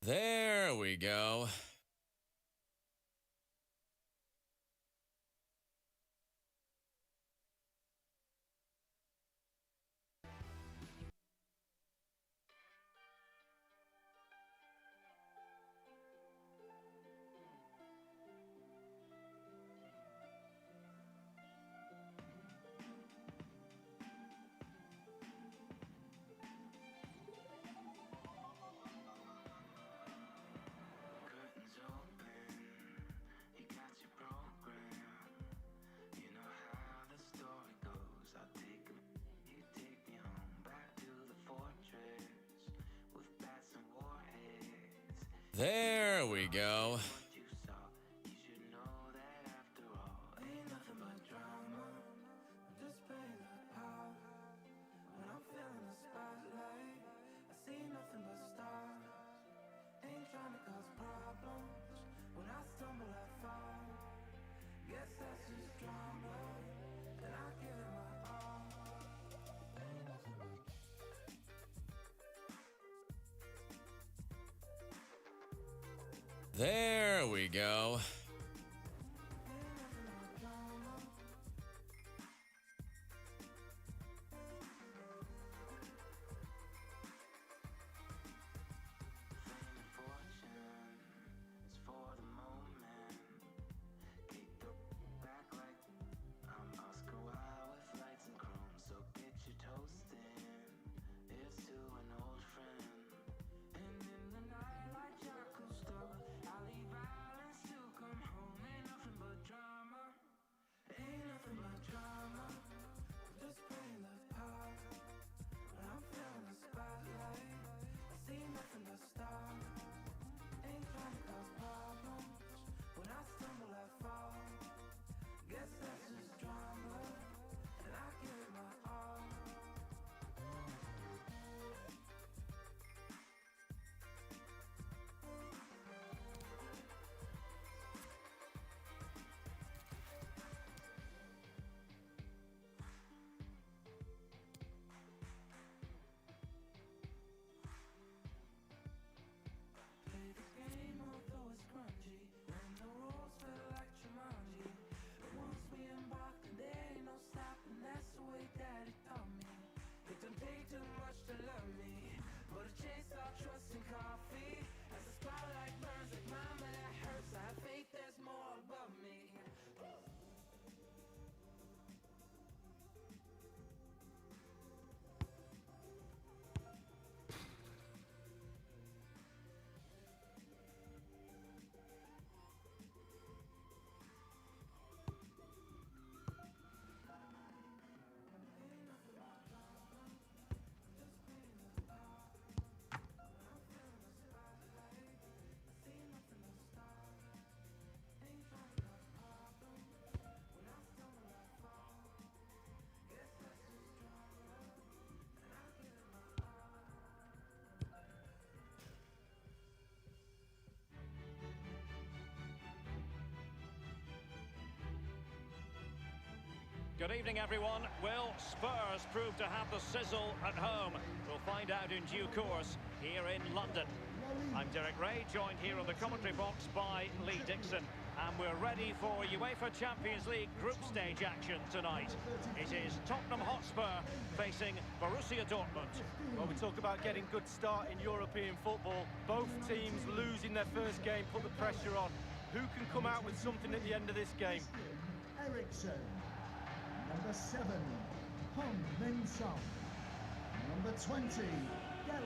There we go. Curtains open, you got your program. You know how the story goes. You take me home back to the fortress with bats and warheads. There we go. What you saw, you should know that after all, ain't nothing but drama. I'm just playing the part. When I'm feeling the spotlight, I see nothing but stars. Ain't trying to cause problems. When I stumble, I fall. Guess that's just drama, and I give it my all. Ain't nothing but There we go. drama. Fame and fortune is for the moment. Kick the back like I'm Oscar Wilde with lights and chrome. So get your toast in. Here's to an old friend. And in the night like Jacques Cousteau, I leave violence to come home. Ain't nothing but drama. Ain't nothing but drama. I'm just playing the part. When I'm feeling the spotlight, I see nothing but stars. Ain't trying to cause problems. When I stumble, I fall. Guess that's just drama, and I give it my all. Play the game, although it's grungy. When the rules feel like Jumanji. But once we embark, then there ain't no stopping. That's the way Daddy taught me. It don't take too much to love me, but to chase all trust and coffee. As the spotlight burns like mama, that hurts. I have faith there's more above me. Good evening, everyone. Will Spurs prove to have the sizzle at home? We'll find out in due course here in London. I'm Derek Ray, joined here on the commentary box by Lee Dixon. And we're ready for UEFA Champions League group stage action tonight. It is Tottenham Hotspur facing Borussia Dortmund. Well, we talk about getting good start in European football. Both teams losing their first game put the pressure on. Who can come out with something at the end of this game? Ericsson. Number 7, Hong Min Son. Number 20, Dele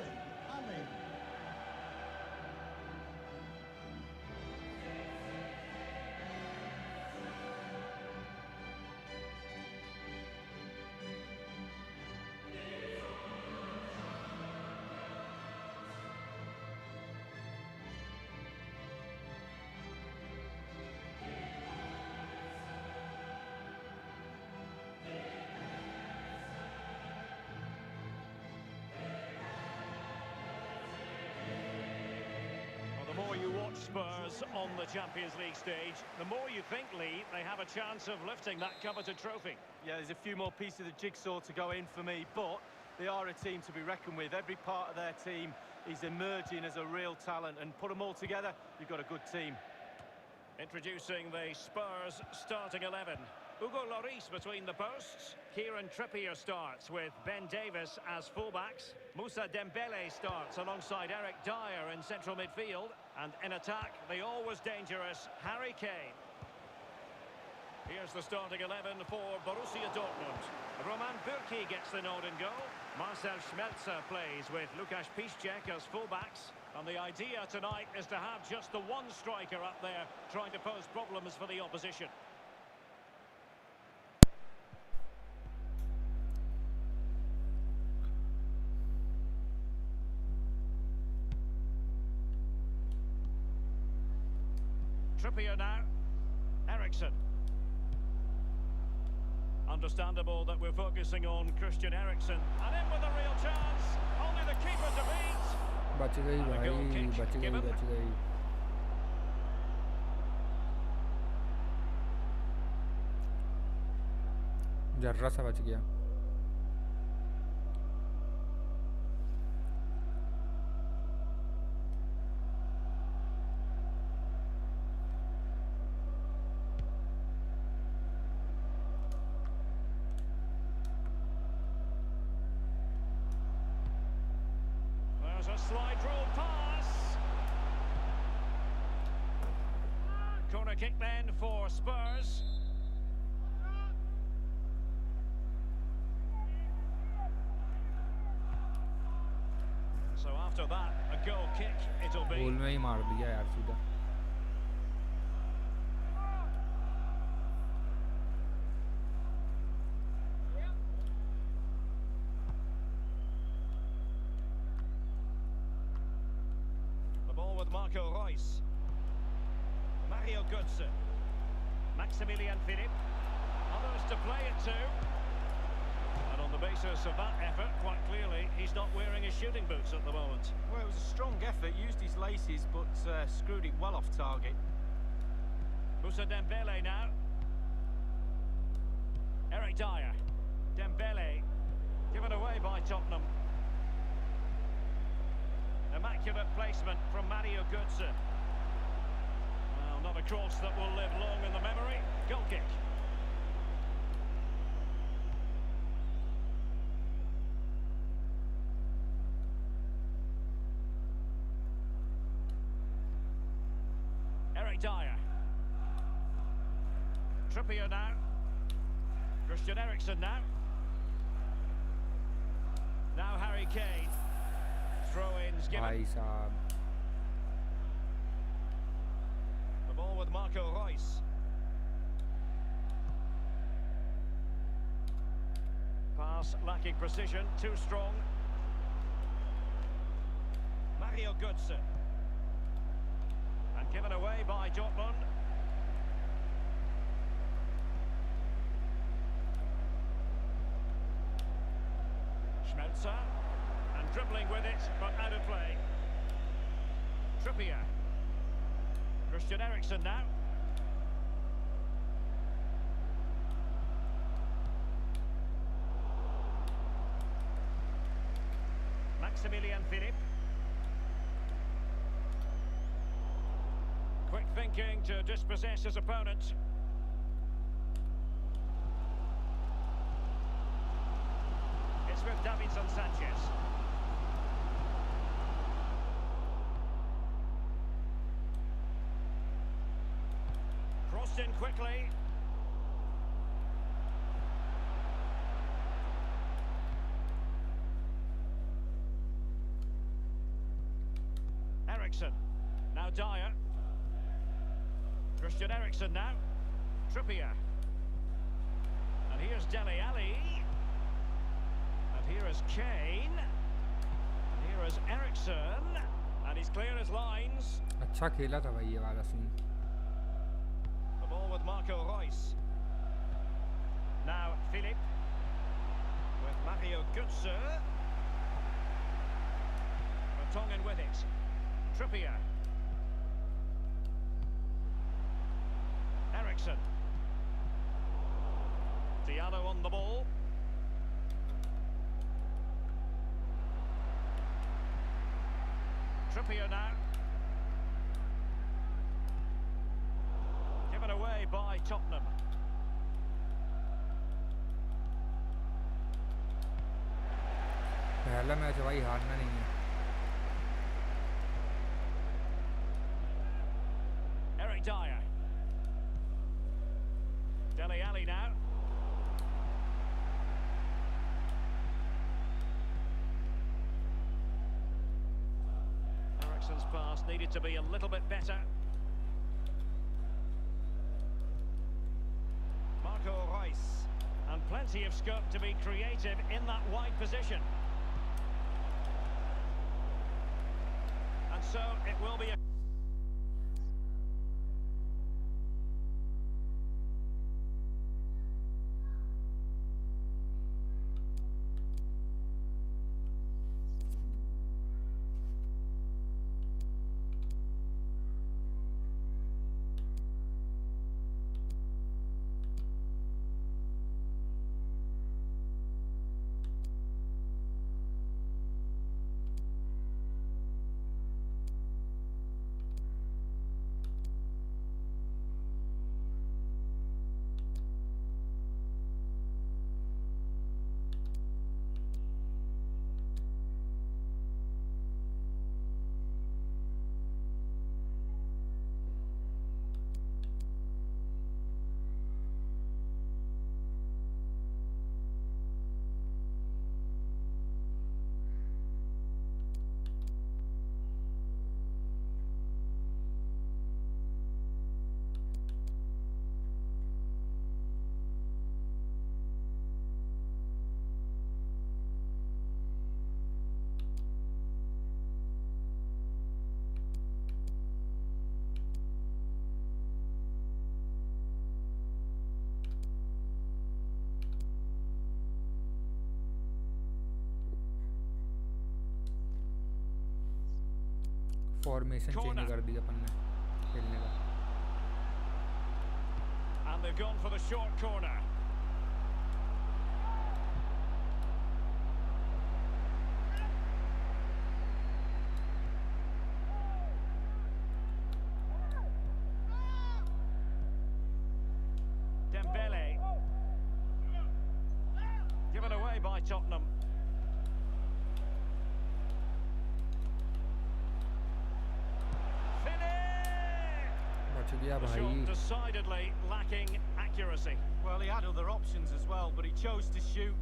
Ali. The more you watch Spurs on the Champions League stage, the more you think, Lee, they have a chance of lifting that coveted trophy. Yeah, there's a few more pieces of the jigsaw to go in for me, but they are a team to be reckoned with. Every part of their team He's emerging as a real talent, and put them all together, you've got a good team. Introducing the Spurs starting 11. Hugo Lloris between the posts. Kieran Trippier starts with Ben Davies as fullbacks. Moussa Dembele starts alongside Eric Dyer in central midfield. And in attack, the always dangerous Harry Kane. Here's the starting 11 for Borussia Dortmund. Roman Bürki gets the nod in goal. Marcel Schmelzer plays with Lukasz Piszczek as fullbacks. And the idea tonight is to have just the one striker up there trying to pose problems for the opposition. Trippier now. Eriksen. Understandable that we're focusing on Christian Eriksen. And in with a real chance. Only the keeper to beat. बच गई And a भाई, goal kick बच गई, given. बच गई. जर्रा सा बच गया. There's a slide rule pass. Corner kick then for Spurs. So after that, a goal kick it'll goal be. में ही मार दिया यार सीधा. The ball with Marco Reus. Mario Götze. Maximilian Philipp. Others to play it to. And on the basis of that effort, quite clearly, he's not wearing his shooting boots at the moment. Well, it was a strong effort, used his laces, but screwed it well off target. Moussa Dembele now. Eric Dyer. Dembele. Given away by Tottenham. Immaculate placement from Mario Götze. Well, not a cross that will live long in the memory. Goal kick. Eric Dyer. Trippier now. Christian Eriksen now. Now Harry Kane. Throw-ins given. भाई साहब. The ball with Marco Reus. Pass lacking precision, too strong. Mario Götze. And given away by Dortmund. Schmelzer. And dribbling with it, but out of play. Trippier. Christian Eriksen now. Maximilian Philipp. Quick thinking to dispossess his opponent. It's with Davinson Sanchez. Crossed in quickly. Eriksen. Now Dyer. Christian Eriksen now. Trippier. And here's Dele Alli. And here is Kane. And here is Eriksen. And he's clear as lines. अच्छा खेला था भाई ये वाला scene. The ball with Marco Reus. Now Philipp. With Mario Götze. Vertonghen with it. Trippier. Eriksen. Diallo on the ball. Trippier now. Given away by Tottenham. पहला match है भाई, हारना नहीं है। Eric Dyer. Dele Alli now. Eriksen's pass needed to be a little bit better. Marco Reus. And plenty of scope to be creative in that wide position. And so it will be a... formation change कर दिया अपन ने खेलने का। And they've gone for the short corner. Dembele. Given away by Tottenham. The shot decidedly lacking accuracy. Well, he had other options as well, but he chose to shoot.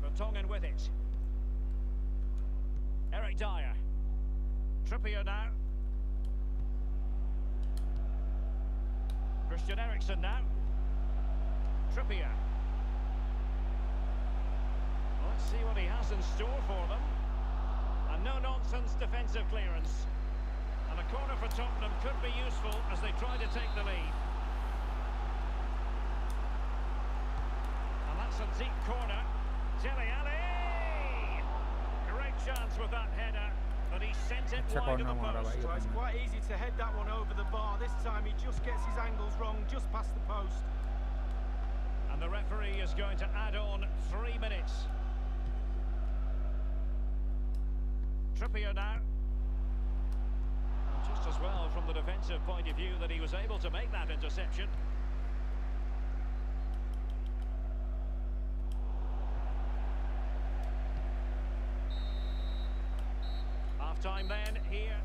Vertonghen with it. Eric Dyer. Trippier now. Christian Eriksen now. Trippier. Let's see what he has in store for them. A no-nonsense defensive clearance. And a corner for Tottenham could be useful as they try to take the lead. And that's a deep corner. Dele Alli! Great chance with that header, but he sent it wide of the post. Well, it's quite easy to head that one over the bar. This time he just gets his angles wrong, just past the post. And the referee is going to add on 3 minutes. Trippier now. Just as well from the defensive point of view that he was able to make that interception. Half-time then here.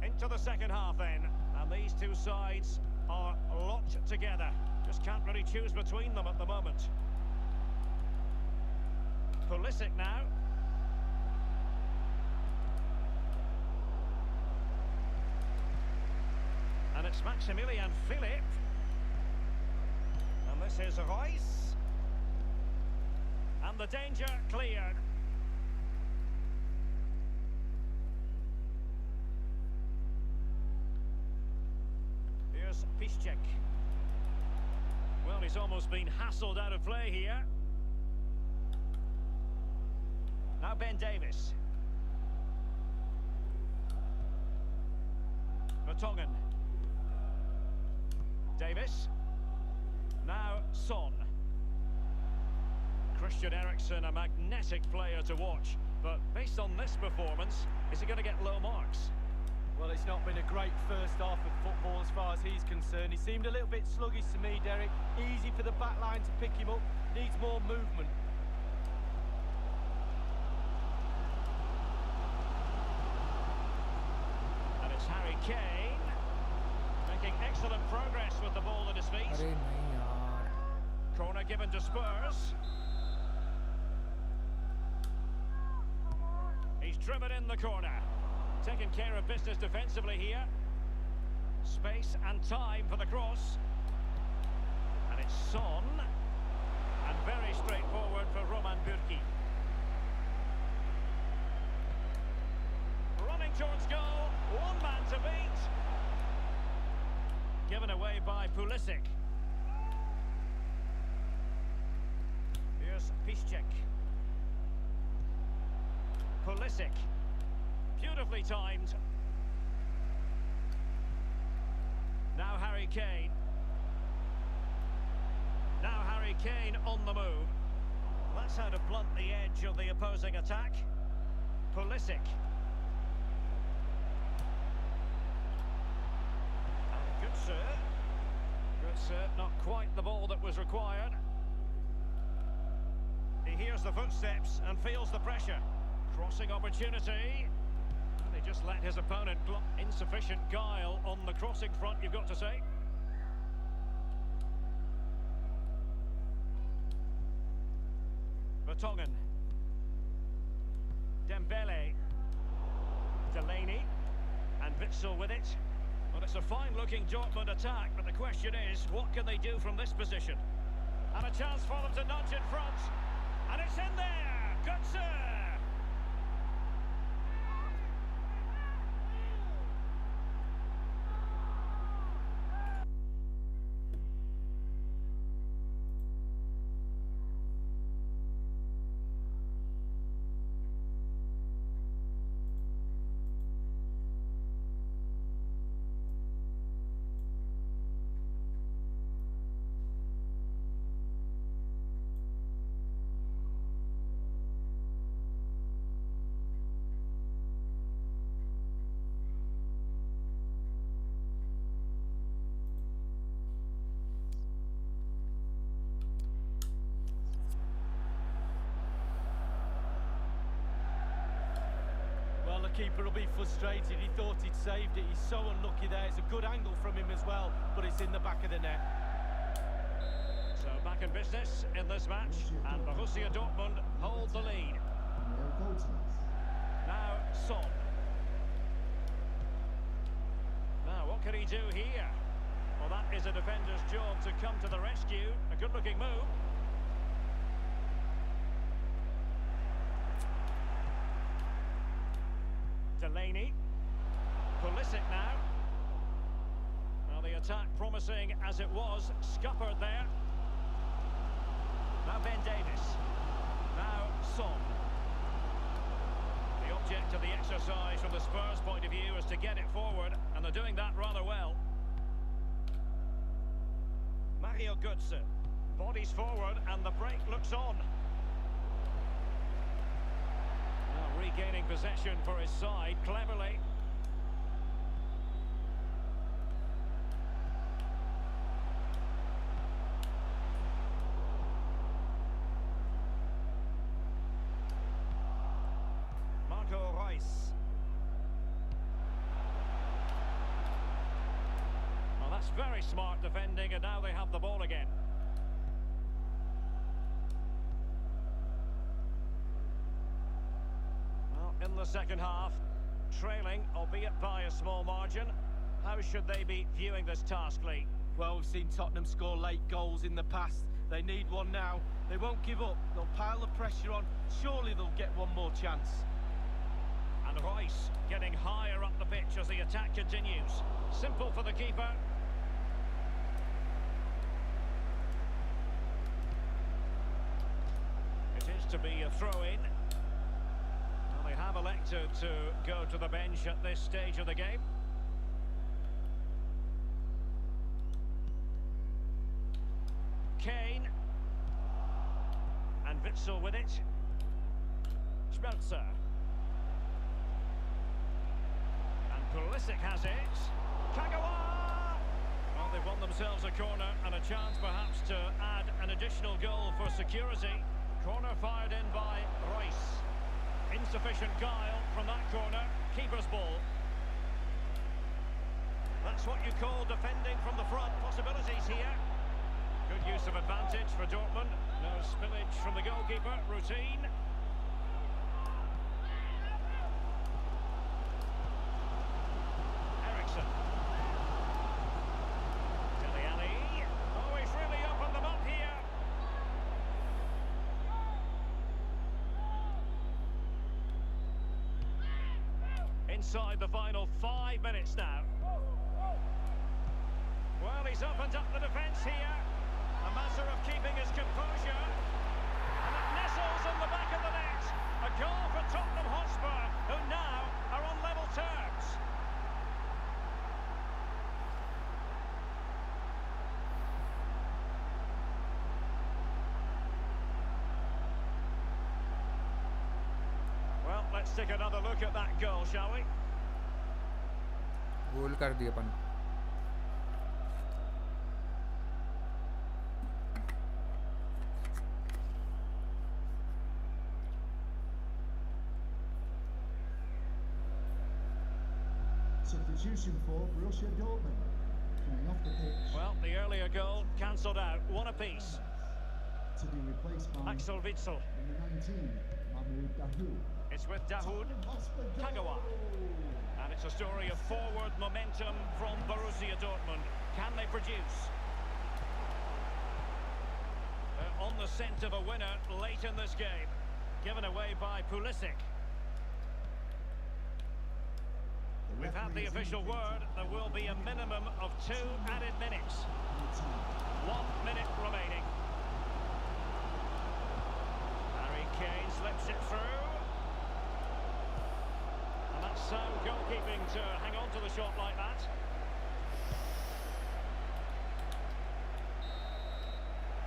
Into the second half then. And these two sides are locked together. Just can't really choose between them at the moment. Pulisic now. And it's Maximilian Philipp. And this is Reus. And the danger cleared. Piszczek. Well, he's almost been hassled out of play here. Now Ben Davies. Vertonghen. Davis. Now Son. Christian Eriksen, a magnetic player to watch, but based on this performance, is he going to get low marks? Well, it's not been a great first half of football as far as he's concerned. He seemed a little bit sluggish to me, Derek. Easy for the back line to pick him up. Needs more movement. And it's Harry Kane, making excellent progress with the ball at his feet. अरे नहीं यार. Corner given to Spurs. He's driven in the corner. Taking care of business defensively here. Space and time for the cross. And it's Son. And very straightforward for Roman Bürki. Running towards goal. One man to beat. Given away by Pulisic. Here's Piszczek. Pulisic. Beautifully timed. Now Harry Kane. Now Harry Kane on the move. That's how to blunt the edge of the opposing attack. Pulisic. And Götze. Götze, not quite the ball that was required. He hears the footsteps and feels the pressure. Crossing opportunity. They just let his opponent insufficient guile on the crossing front, you've got to say. Vertonghen. Dembele. Delaney. And Witsel with it. Well, it's a fine-looking Dortmund attack, but the question is, what can they do from this position? And a chance for them to nudge in front. And it's in there! Götze! Keeper will be frustrated. He thought he'd saved it. He's so unlucky there. It's a good angle from him as well, but it's in the back of the net. So back in business in this match, and Borussia Dortmund hold the lead. Now Son. Now what can he do here? Well, that is a defender's job to come to the rescue. A good-looking move. Delaney. Pulisic now. Well, the attack promising as it was. Scuppered there. Now Ben Davis. Now Son. The object of the exercise from the Spurs point of view is to get it forward, and they're doing that rather well. Mario Götze. Bodies forward, and the break looks on. Now regaining possession for his side cleverly. Marco Reus. Well, that's very smart defending, and now they have the ball again. In the second half, trailing, albeit by a small margin. How should they be viewing this task, Lee? Well, we've seen Tottenham score late goals in the past. They need one now. They won't give up. They'll pile the pressure on. Surely they'll get one more chance. And Reus getting higher up the pitch as the attack continues. Simple for the keeper. It is to be a throw-in. They have elected to go to the bench at this stage of the game. Kane. And Witsel with it. Schmelzer. And Pulisic has it. Kagawa! Well, they've won themselves a corner and a chance perhaps to add an additional goal for security. Corner fired in by Royce. Insufficient guile from that corner. Keeper's ball. That's what you call defending from the front. Possibilities here. Good use of advantage for Dortmund. No spillage from the goalkeeper. Routine. Eriksson. Dele Alli. Oh, he's really opened them up here. Inside the final 5 minutes now. Well, he's opened up the defence here. A matter of keeping his composure. And it nestles in the back of the net. A goal for Tottenham Hotspur, who now are on level terms. Well, let's take another look at that goal, shall we? गोल कर दिया अपन. Substitution for Borussia Dortmund. Coming off the pitch. Well, the earlier goal cancelled out, one apiece. To be replaced by Axel Witsel. number 19, Mahmoud Dahoud. It's with Dahoud. Tottenham Hotspur goal. Kagawa. And it's a story of forward momentum from Borussia Dortmund. Can they produce? They're on the scent of a winner late in this game. Given away by Pulisic. We've had the official word. There will be a minimum of 2 added minutes. 1 minute remaining. Harry Kane slips it through. And that's sound goalkeeping to hang on to the shot like that.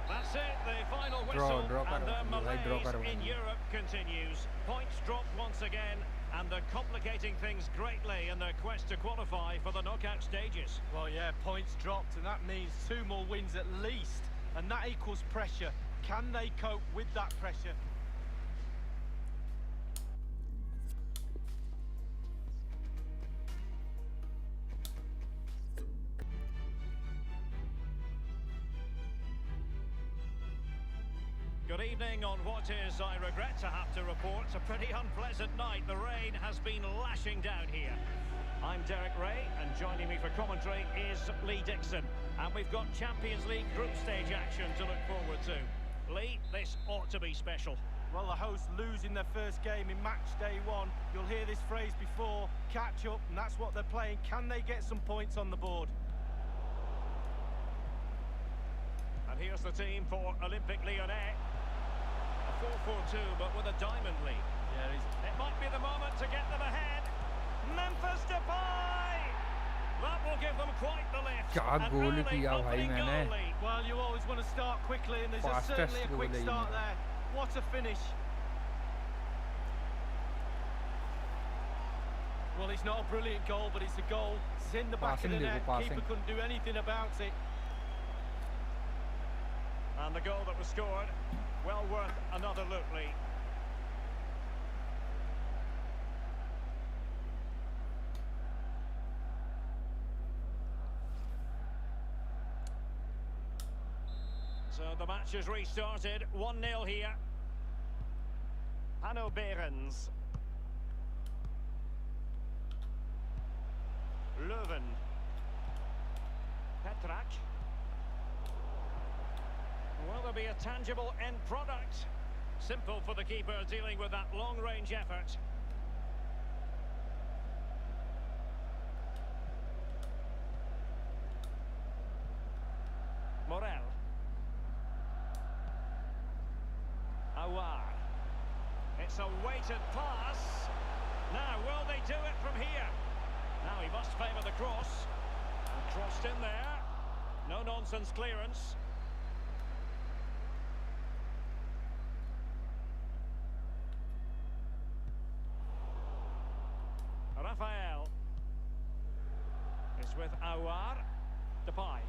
That's it, the final whistle, and the malaise in Europe continues. Points dropped once again, and they're complicating things greatly in their quest to qualify for the knockout stages. Well, yeah, points dropped, and that means 2 more wins at least, and that equals pressure. Can they cope with that pressure? Good evening on what is, I regret to have to report, a pretty unpleasant night. The rain has been lashing down here. I'm Derek Ray, and joining me for commentary is Lee Dixon. And we've got Champions League group stage action to look forward to. Lee, this ought to be special. Well, the hosts losing their first game in match day 1. You'll hear this phrase before, catch up, and that's what they're playing. Can they get some points on the board? And here's the team for Olympique Lyonnais. A 4-4-2, but with a diamond lead. Yeah, It might be the moment to get them ahead. Memphis Depay! That will give them quite the lift. क्या An goal early किया भाई opening मैंने. goal lead. well, you always want to start quickly, and there's Fastest certainly a goal quick है start ये. there. What a finish. Well, it's not a brilliant goal, but it's a goal. It's in the back of the Passing net. देखो, Keeper passing. couldn't do anything about it. And the goal that was scored, well worth another look, Lee. So the match has restarted, 1-0 here. Hanno Behrens. Leuven. Petrak. Will there be a tangible end product? Simple for the keeper dealing with that long-range effort. Morel. Awar. It's a weighted pass. Now, will they do it from here? Now he must favour the cross. And crossed in there. No-nonsense clearance. Depay.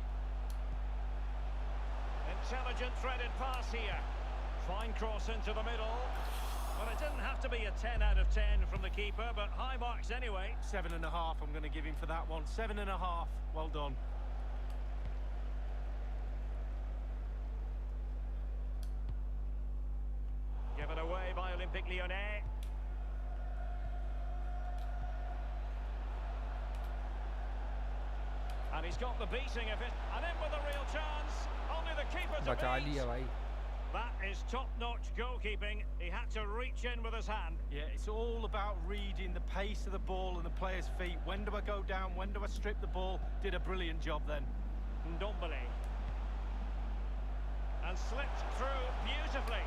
Intelligent threaded pass here. Fine cross into the middle. Well, it didn't have to be a 10 out of 10 from the keeper, but high marks anyway. 7.5 I'm going to give him for that one. 7.5. Well done. Given away by Olympique Lyonnais. And he's got the beating of it. And in with a real chance. Only the keeper to बचा beat. लिया भाई. That is top-notch goalkeeping. He had to reach in with his hand. Yeah, it's all about reading the pace of the ball and the player's feet. When do I go down? When do I strip the ball? Did a brilliant job then. Ndombele. And slipped through beautifully.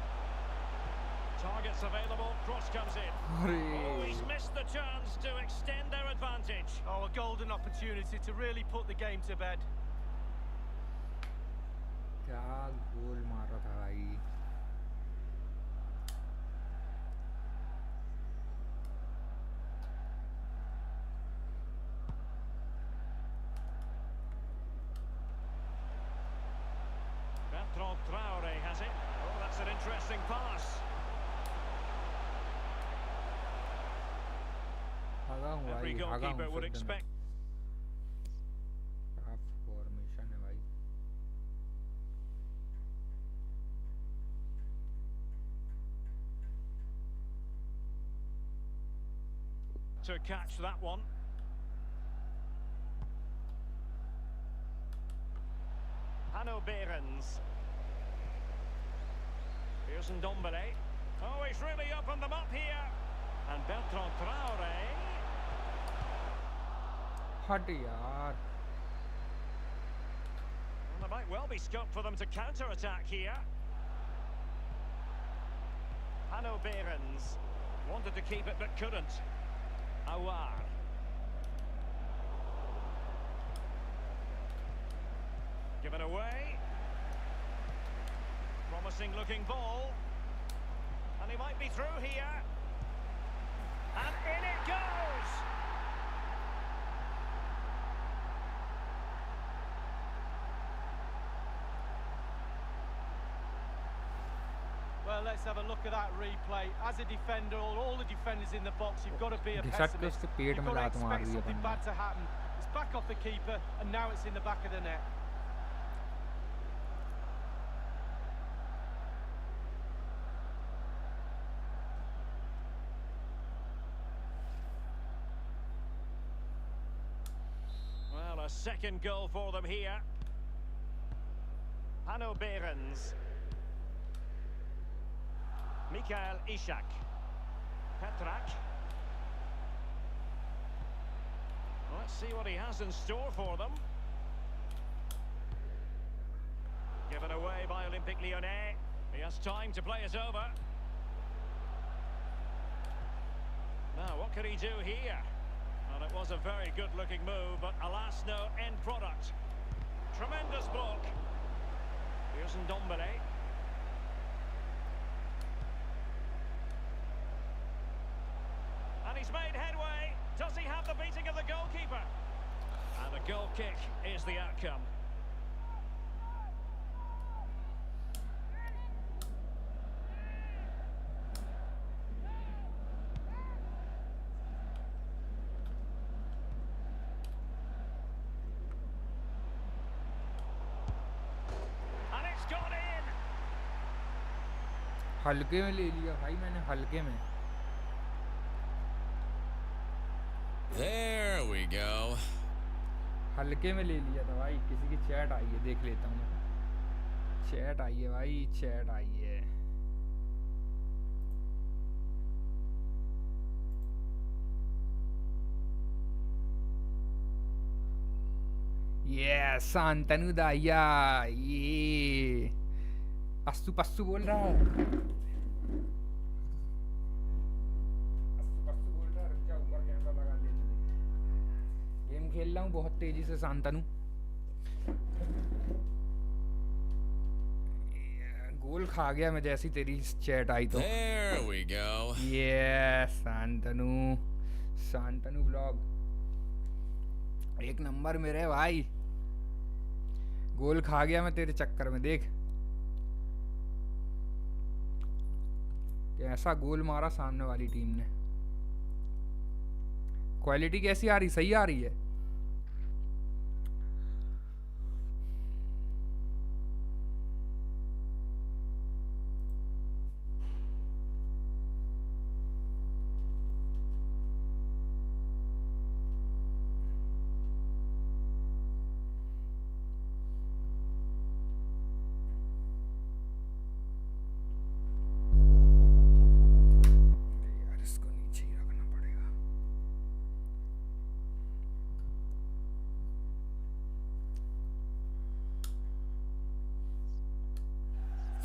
Targets available, cross comes in. Oh, he's missed the chance to extend their advantage. Oh, a golden opportunity to really put the game to bed. क्या गोल मार रहा था भाई. Bertrand Traoré has it. Oh, that's an interesting pass. भागा हूँ Every भाई. भागा goalkeeper हूँ would फिर तो मैं. expect. क्या फॉर्मेशन है भाई. To catch that one. Hanno Behrens. Here's Ndombele. Oh, he's really opened them up here. And Bertrand Traoré. हट यार. Well, there might well be scope for them to counter-attack here. Hanno Behrens. Wanted to keep it but couldn't. Awar. Given away. Promising looking ball. And he might be through here. And in it goes! Well, let's have a look at that replay. As a defender, all the defenders in the box, you've got to be a घिसट के pessimist. उसके पेट You've में got to लात मार expect दी something अपन bad ने. to happen. It's back off the keeper, and now it's in the back of the net. Well, a second goal for them here. Hanno Behrens. Mikael Ishak. Petrak. Let's see what he has in store for them. Given away by Olympique Lyonnais. He has time to play it over. Now, what could he do here? Well, it was a very good-looking move, but alas, no end product. Tremendous block. Here's Ndombele. And he's made headway. Does he have the beating of the goalkeeper? And a goal kick is the outcome. And it's gone in. हल्के में ले लिया भाई मैंने. हल्के में. There we go. हल्के में ले लिया था भाई. किसी की चैट आई है, देख लेता हूँ. चैट आई है भाई, चैट आई है. ये शांतनु दाइया. ये अस्सू पस्सू बोल रहा है. पस्सू बोल रहा है. रुक जा, ऊपर कैमरा लगा लेने दे. गेम खेल रहा हूँ बहुत तेजी से शांतनु. गोल खा गया मैं जैसी तेरी चैट आई तो. There we go. ये शांतनु. शांतनु ब्लॉग एक नंबर मेरे भाई. गोल खा गया मैं तेरे चक्कर में, देख कैसा गोल मारा सामने वाली टीम ने। क्वालिटी कैसी आ रही, सही आ रही है? यार इसको नीचे ही रखना पड़ेगा।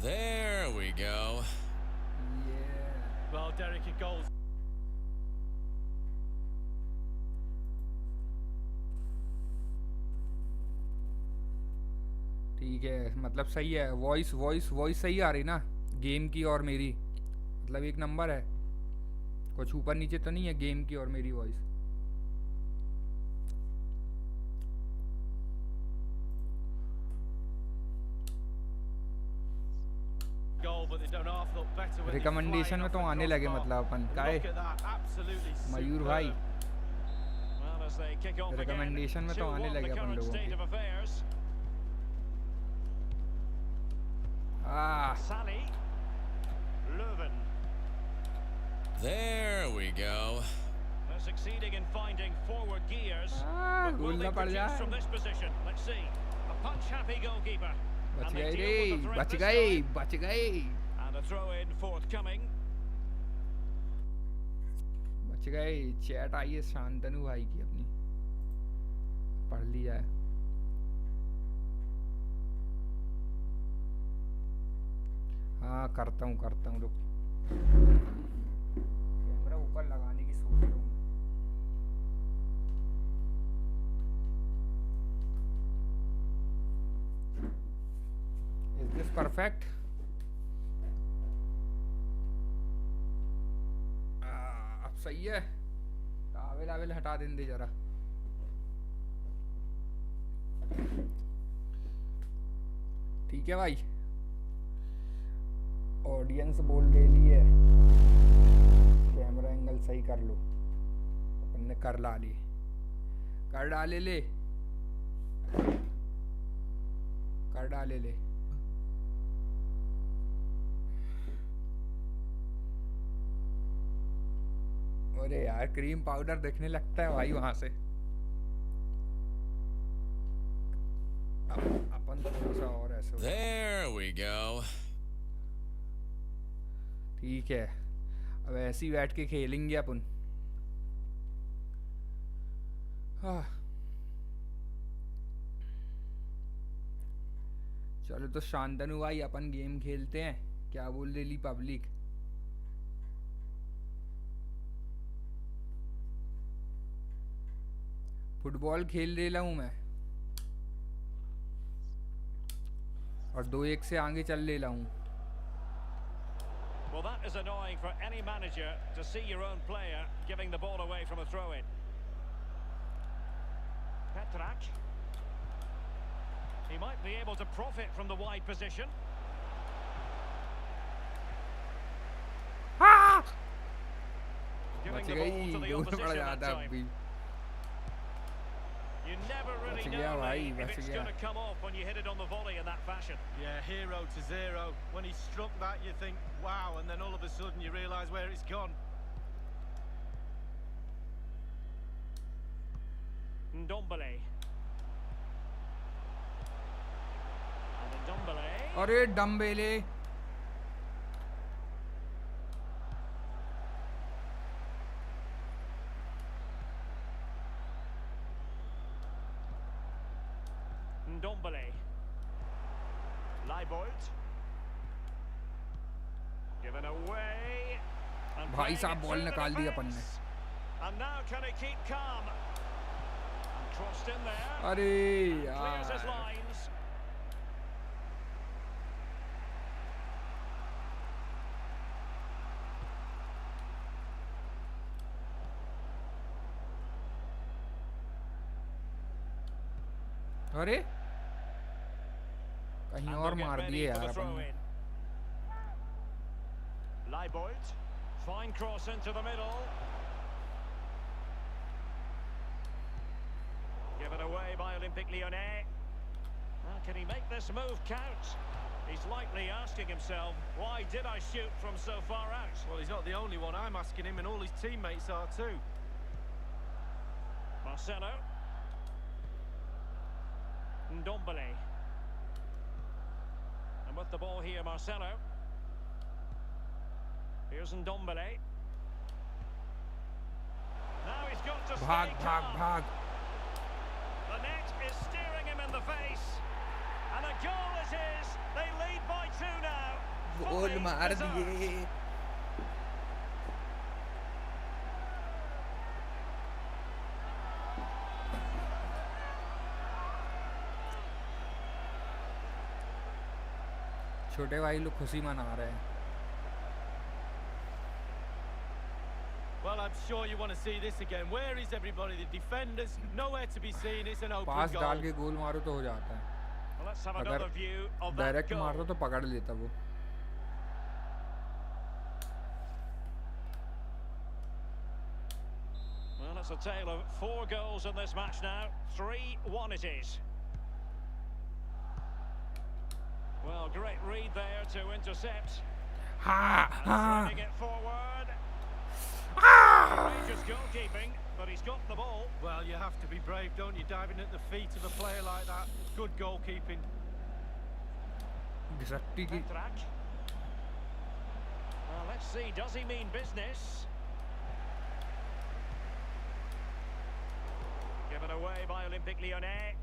There we go. Well, Derek, a goal. ठीक है, मतलब सही है। वॉइस वॉइस वॉइस सही आ रही ना गेम की और मेरी, मतलब एक नंबर है। कुछ ऊपर नीचे तो नहीं है गेम की और मेरी voice. Goal, but they don't half look better when they're recommendation flying में off तो the आने लगे, crossbar. मतलब अपन का Look at that, absolutely मयूर भाई। superb. Well, as they kick off again, Recommendation में तो आने 2-1 the लगे अपन current लोगों state के। of affairs. Sally. Leuven. There we go. They're succeeding in finding forward gears. But will goal they ना पड़ produce from जाए। this position? Let's see. A punch-happy goalkeeper. बच And they गए deal रे, with the threat बच this गए, time. बच गए, And a throw-in forthcoming. बच गए। चैट आई है शांतनु भाई की, अपनी पढ़ लिया है। हाँ करता हूँ रुक। कैमरा ऊपर लगाने की सोच रहा हूँ। Is this perfect? अब सही है। टावेल आवेल हटा देंगे जरा। ठीक है भाई, ऑडियंस बोल दे ली है कैमरा एंगल सही कर लो। अपन ने कर ला ली, कर डाले ले, कर डाले ले। अरे यार क्रीम पाउडर देखने लगता है भाई वहां से। अपन थोड़ा सा और ऐसे हो। There we go. ठीक है, अब ऐसे ही बैठ के खेलेंगे अपन। हाँ। चलो तो शांतनु भाई अपन गेम खेलते हैं, क्या बोल रही पब्लिक? फुटबॉल खेल रहा हूँ मैं और 2-1 से आगे चल ले हूँ। Well, that is annoying for any manager to see your own player giving the ball away from a throw-in. Petrak. He might be able to profit from the wide position. Giving बच the ball to गई, the गोल पड़ opposition that जाता time. अभी। You never really बच know, गया भाई, Lee, if बच it's गया। going to come off when you hit it on the volley in that fashion. Yeah, 0-0. When he struck that, you think, wow, and then all of a sudden you realise where it's gone. Ndombele. And Ndombele. अरे dumbbell, Ndombele. Leibold. Given away. And भाई playing साहब it ball through the निकाल दी अपन ने। defence. And now can he keep calm? And crossed in there. अरे Clears his यार, lines. अरे कहीं And और they'll get मार ready दिए for यार the अपन throw ने। in. Leibold. Fine cross into the middle. Given away by Olympique Lyonnais. Can he make this move count? He's likely asking himself, why did I shoot from so far out? Well, he's not the only one. I'm asking him, and all his teammates are too. Marcelo. Ndombele. And with the ball here, Marcelo. Here's Ndombele. Now he's got to भाग stay भाग calm. भाग। The net is staring him in the face. And a goal is his. They lead by 2 now. Goal Fully मार deserved. दिए। छोटे भाई लोग खुशी मना रहे हैं। Well, I'm sure you want to see this again. Where is everybody? The defenders, nowhere to be seen. It's an open pass goal. डाल के गोल मारो तो हो जाता है। Well, let's have अगर another view of that direct goal. मारता तो पकड़ लेता वो। Well, it's a tale of 4 goals in this match now. 3-1 it is. Well, great read there to intercept. हाँ And हाँ sending it forward. हाँ। Just goalkeeping, but he's got the ball. Well, you have to be brave, don't you? Diving at the feet of a player like that. Good goalkeeping. घिसट्टी की Petrak. Well, let's see, does he mean business? Given away by Olympique Lyonnais.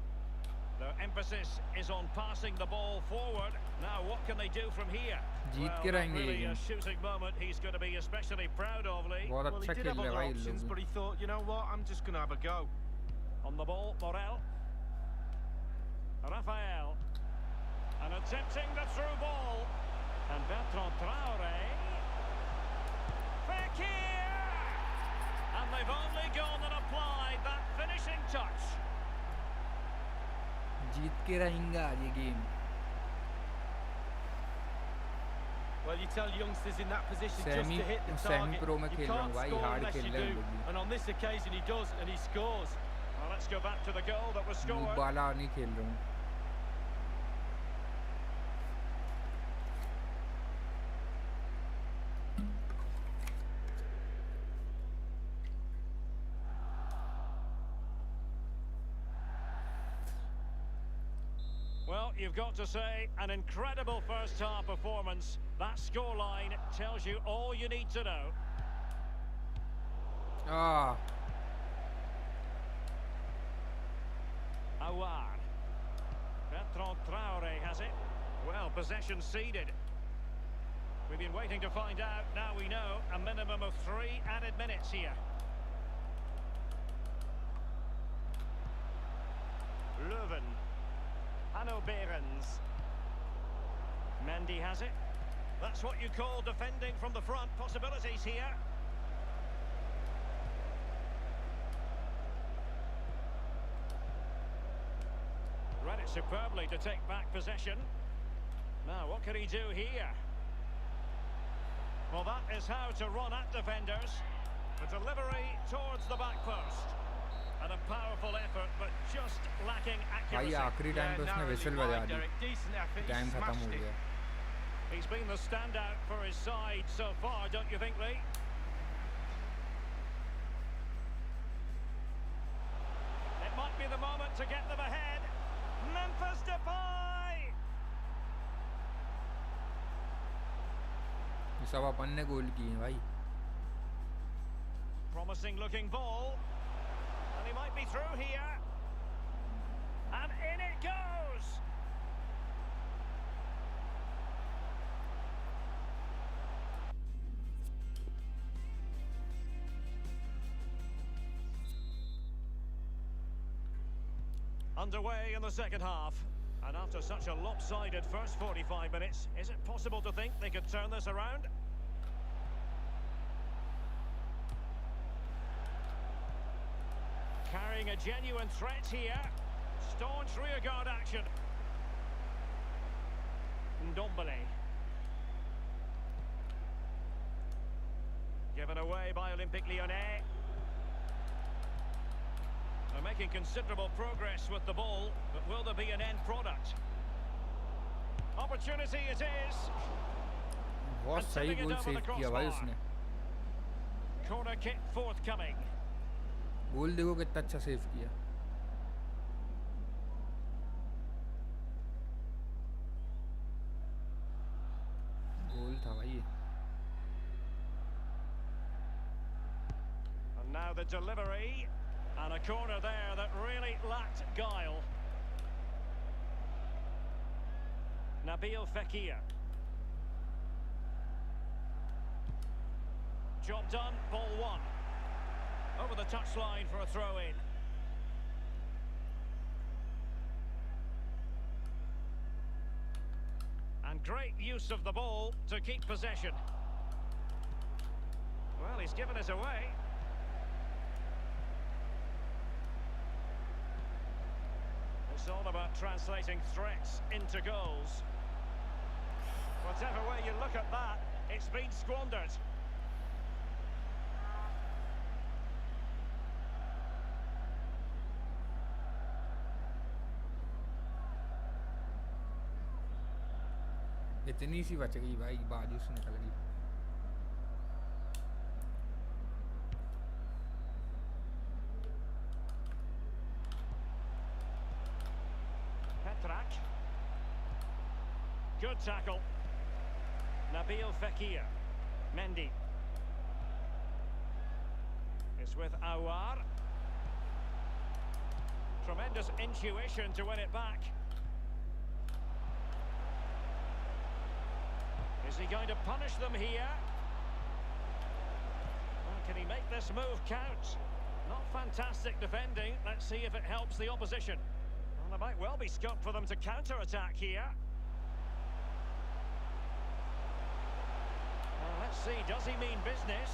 The emphasis is on passing the ball forward. Now, what can they do from here? Jeet Well, के not रहेंगे ये really a game. shooting moment he's going to be especially proud of, Lee. बहुत Well, he अच्छा did खेल have रहे other भाई इन options, लोग। but he thought, you know what? I'm just going to have a go. On the ball, Morel. Rafael. And attempting the through ball. And Bertrand Traoré. Fekir! And they've only gone and applied that finishing touch. जीत के रहेंगे आज ये game. Well, you tell youngsters in that position just Semi- to hit the semi target. pro में You खेल रहा हूँ can't भाई, score hard unless खेल you रहे हैं do. लोग भी। And on this occasion he does, and he scores. Well, let's go back to the goal that was noob scored. वाला नहीं खेल रहा हूँ। Well, you've got to say, an incredible first-half performance. That scoreline tells you all you need to know. Ah Awar. Bertrand Traoré has it. Well, possession ceded. We've been waiting to find out. Now we know a minimum of 3 added minutes here. Leuven. Hanno Behrens. Mendy has it. That's what you call defending from the front. Possibilities here. Read it superbly to take back possession. Now, what can he do here? Well, that is how to run at defenders. The delivery towards the back post. And a powerful effort, but just lacking भाई accuracy. आखिरी time पे उसने narrowly whistle wide, बजा दी। Derek. Decent effort. He time खत्म smashed हो it. गया। He's been the standout for his side so far, don't you think, Lee? It might be the moment to get them ahead. Memphis Depay! ये सब अपन ने गोल किए हैं भाई। Promising looking ball. And he might be through here. And in it goes! Underway in the second half. And after such a lopsided first 45 minutes, is it possible to think they could turn this around? Carrying a genuine threat here. Staunch rearguard action. Ndombele. Given away by Olympique Lyonnais. They're making considerable progress with the ball, but will there be an end product? Opportunity it is. बहुत And सही tipping it goal over save the किया भाई crossbar. उसने. Corner kick forthcoming. गोल देखो कितना अच्छा save किया. गोल था भाई ये. And now the delivery. And a corner there that really lacked guile. Nabil Fekir. Job done, ball one. Over the touchline for a throw-in. And great use of the ball to keep possession. Well, he's given it away. It's all about translating threats into goals. Whatever way you look at that, it's been squandered. इतनी सी बच गई भाई, बाजू से निकल गई. Petrak. Good tackle. Nabil Fekir. Mendy. It's with Aouar. Tremendous intuition to win it back. Is he going to punish them here? Well, can he make this move count? Not fantastic defending. Let's see if it helps the opposition. Well, there might well be scope for them to counter-attack here. Well, let's see, does he mean business?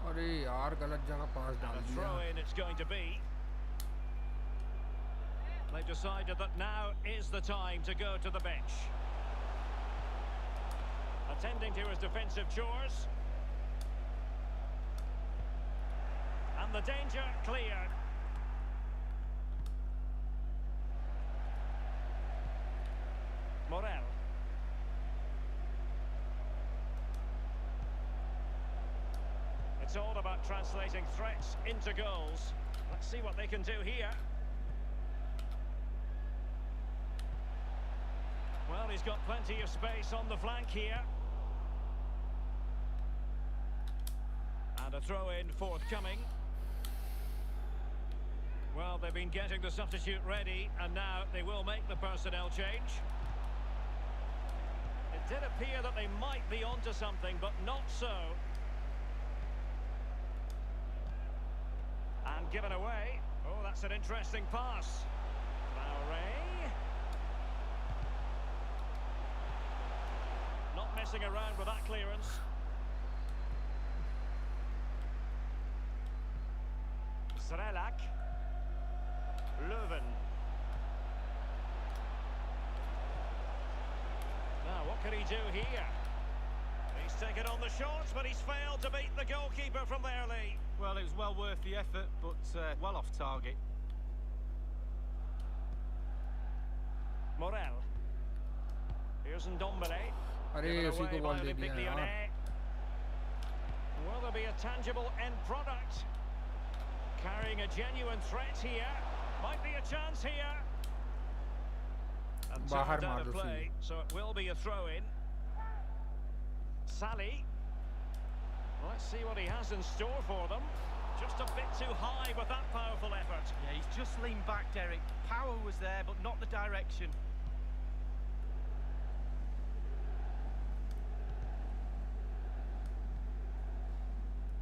अरे यार गलत जगह पास डाल And a दिया. throw-in it's going to be. They've decided that now is the time to go to the bench. Attending to his defensive chores. And the danger cleared. Morel. It's all about translating threats into goals. Let's see what they can do here. Well, he's got plenty of space on the flank here. And a throw-in forthcoming. Well, they've been getting the substitute ready, and now they will make the personnel change. It did appear that they might be onto something, but not so. And given away. Oh, that's an interesting pass. Traoré. Not messing around with that clearance. Srelak. Leuven. Now, what can he do here? He's taken on the shots, but he's failed to beat the goalkeeper from there, Lee. Well, it was well worth the effort, but well off target. Morel. Here's Ndombele. अरे Given उसी को away by ball they Olympique दिया यार. Lyonnais. Will there be a tangible end product? Carrying a genuine threat here. Might be a chance here. And बाहर turned out मार of दो play, so it will be a throw-in. Sally. Let's see what he has in store for them. Just a bit too high with that powerful effort. Yeah, he's just leaned back, Derek. Power was there, but not the direction.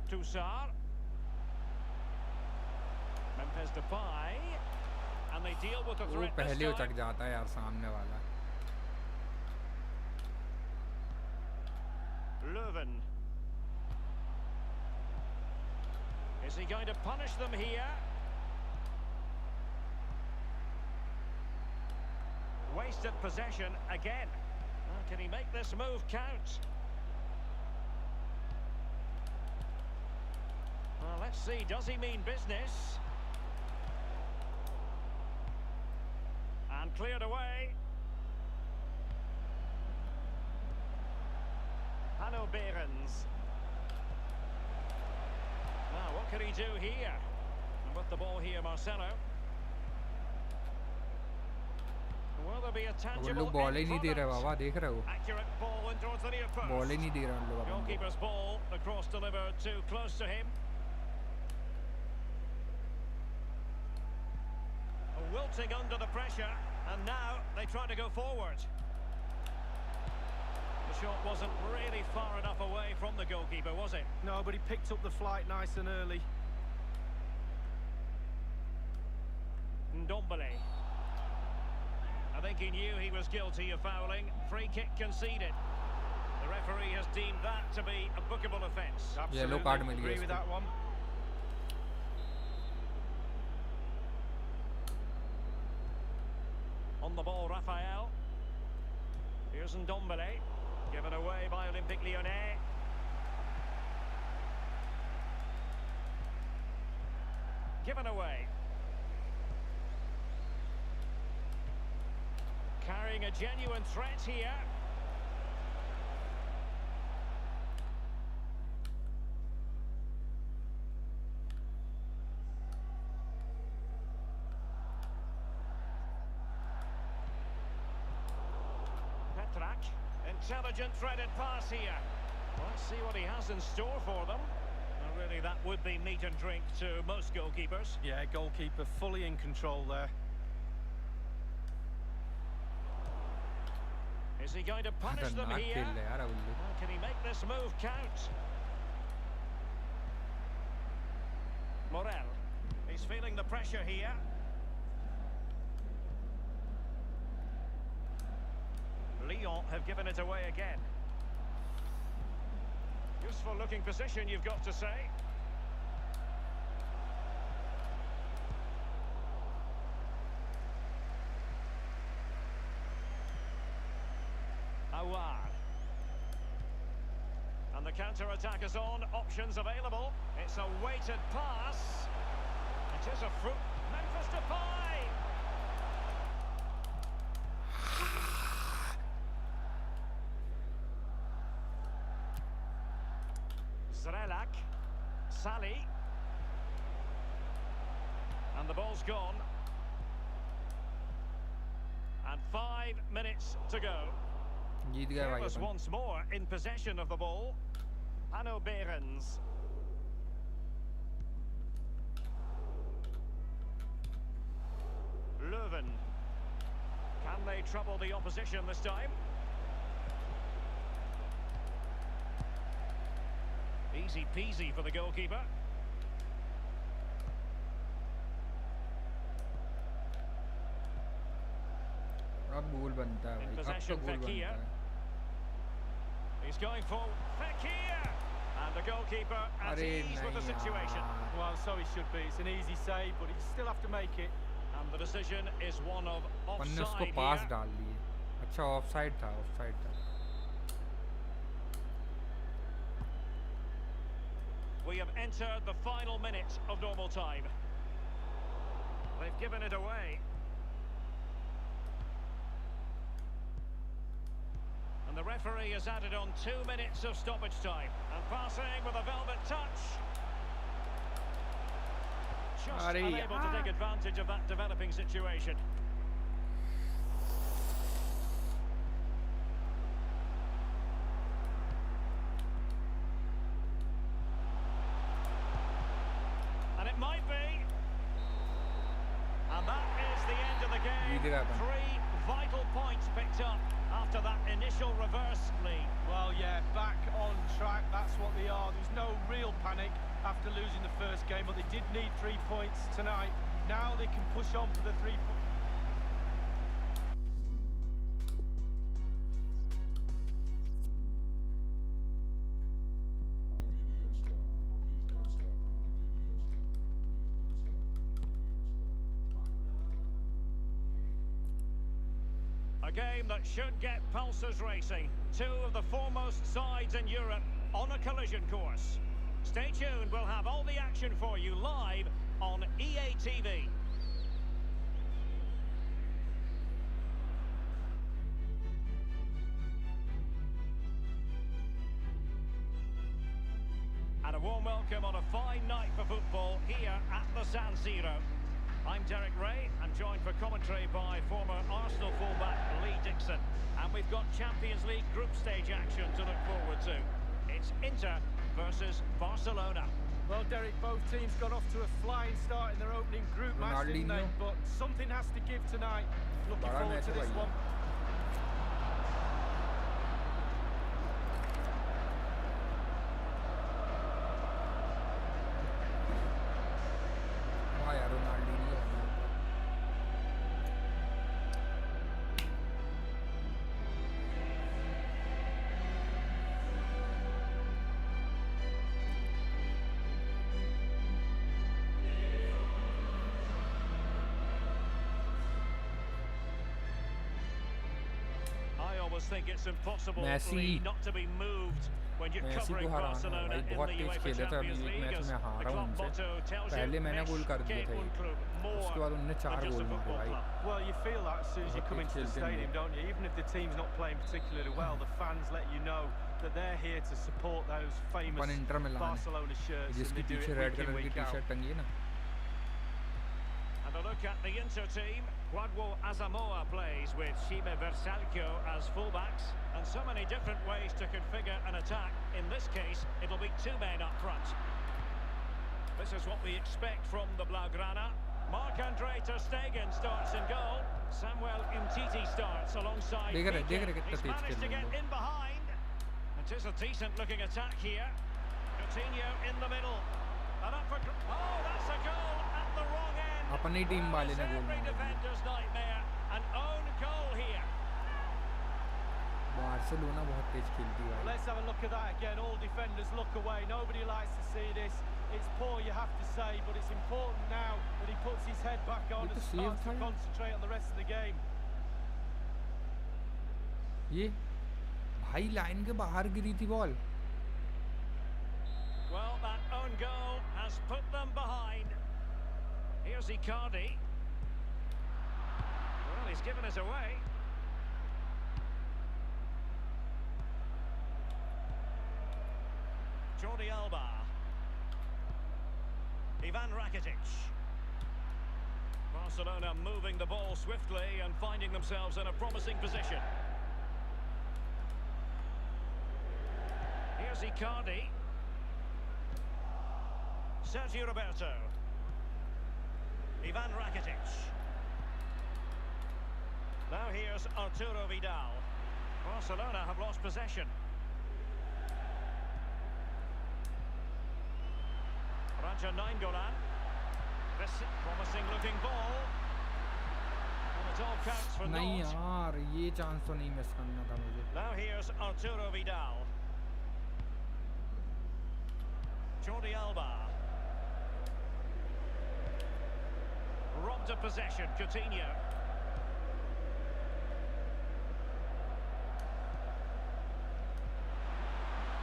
Toussaint. Memphis Depay. And they deal with the वो threat this पहले time. उचक जाता है यार सामने वाला. Leuven. Is he going to punish them here? wasted possession again. Can he make this move count? Well, let's see, does he mean business? And cleared away. Hanno Behrens. Now, what can he do here? And with the ball here, Marcelo. Will there be a वो tangible लोग ball ही end नहीं दे रहे product? बाबा, देख रहे हो? Accurate ball in towards the near post. Ball ही नहीं दे रहा उन लोग अपन को। Goalkeeper's ball, the cross delivered too close to him. Wilting under the pressure, and now they try to go forward. The shot wasn't really far enough away from the goalkeeper, was it? No, but he picked up the flight nice and early. Ndombele. I think he knew he was guilty of fouling. Free kick conceded. The referee has deemed that to be a bookable offence. Absolutely, card मिल गया agree with इसको। that one. On the ball, Rafael. Here's Ndombele. Given away by Olympique Lyonnais. Given away. Carrying a genuine threat here. Petrak. Intelligent threaded pass here. Let's see what he has in store for them. Well, really, that would be meat and drink to most goalkeepers. Yeah, goalkeeper fully in control there. Is he going to punish them खतरनाक here? खेल रहे यार उन लोग। Well, can he make this move count? Morel. He's feeling the pressure here. Lyon have given it away again. Useful looking position, you've got to say. Awar. And the counter-attack is on, options available. It's a weighted pass. It is a fruit. Memphis Depay! Zrelak. Sally. And the ball's gone. And 5 minutes to go. जीत गए भाई Careless upon. once more in possession of the ball. Hanno Behrens. Leuven. Can they trouble the opposition this time? Easy peasy for the goalkeeper. अब गोल बनता है In भाई, अब तो possession, गोल बनता Fekir. है। He's going for Fekir. And the goalkeeper at अरे ease with the नहीं situation. यार। Well, so he should be. It's an easy save, but he still have to make it. And the decision is one of अपन ने उसको offside pass here. डाल दिए। अच्छा offside था, offside था। We have entered the final minute of normal time. They've given it away. And the referee has added on 2 minutes of stoppage time. And passing with a velvet touch. Just Arey unable to yaar. take advantage of that developing situation. And it might be. And that is the end of the game. जीत गए अपन। 3 vital points picked up after that initial reverse lead. Well, yeah, back on track. That's what they are. There's no real panic after losing the first game, but they did need 3 points tonight. Now they can push on for the 3 points. A A game that should get pulses racing. Two of the foremost sides in Europe on a collision course. Stay tuned, we'll have all the action for you live on EA TV. And a warm welcome on a fine night for football here at the San Siro. I'm Derek Ray. I'm joined for commentary by former Arsenal fullback Lee Dixon. And we've got Champions League group stage action to look forward to. It's Inter versus Barcelona. Well, Derek, both teams got off to a flying start in their opening group match, didn't they? But something has to give tonight. Looking forward to this one. Think it's impossible not to be moved when you're covering Barcelona in the UEFA Champions League as the club motto tells you, more than just a football club. Well, you feel that as soon as you come into the stadium, don't you? Even if the team's not playing particularly well, the fans let you know that they're here to support those famous Barcelona shirts, and they do it week in, week out. And a look at the Inter team. Kwadwo Asamoah plays with Shime Versalco as fullbacks, and so many different ways to configure an attack. In this case, it'll be two men up front. This is what we expect from the Blaugrana. Marc-Andre ter Stegen starts in goal. Samuel Umtiti starts alongside Piqué. He's managed to get in behind. It is a decent-looking attack here. Coutinho in the middle. And up for... Oh, that's a goal at the wrong end. अपनी team वाले ने गोल मारा। Barcelona बहुत तेज खेलती है। Let's have a look at that again. All defenders look away. Nobody likes to see this. It's poor, you have to say, but it's important now that he puts his head back on and starts to concentrate on the rest of the game. ये भाई line के बाहर गिरी थी ball. Well, that own goal has put them behind. Here's Icardi. Well, he's given us away. Jordi Alba. Ivan Rakitic. Barcelona moving the ball swiftly and finding themselves in a promising position. Here's Icardi. Sergio Roberto. Ivan Rakitic. Now here's Arturo Vidal. Barcelona have lost possession. Raja Nainggolan. This promising looking ball. And it all counts for नहीं यार ये chance तो नहीं miss करना था मुझे. Now here's Arturo Vidal. Jordi Alba. Robbed of possession, Coutinho.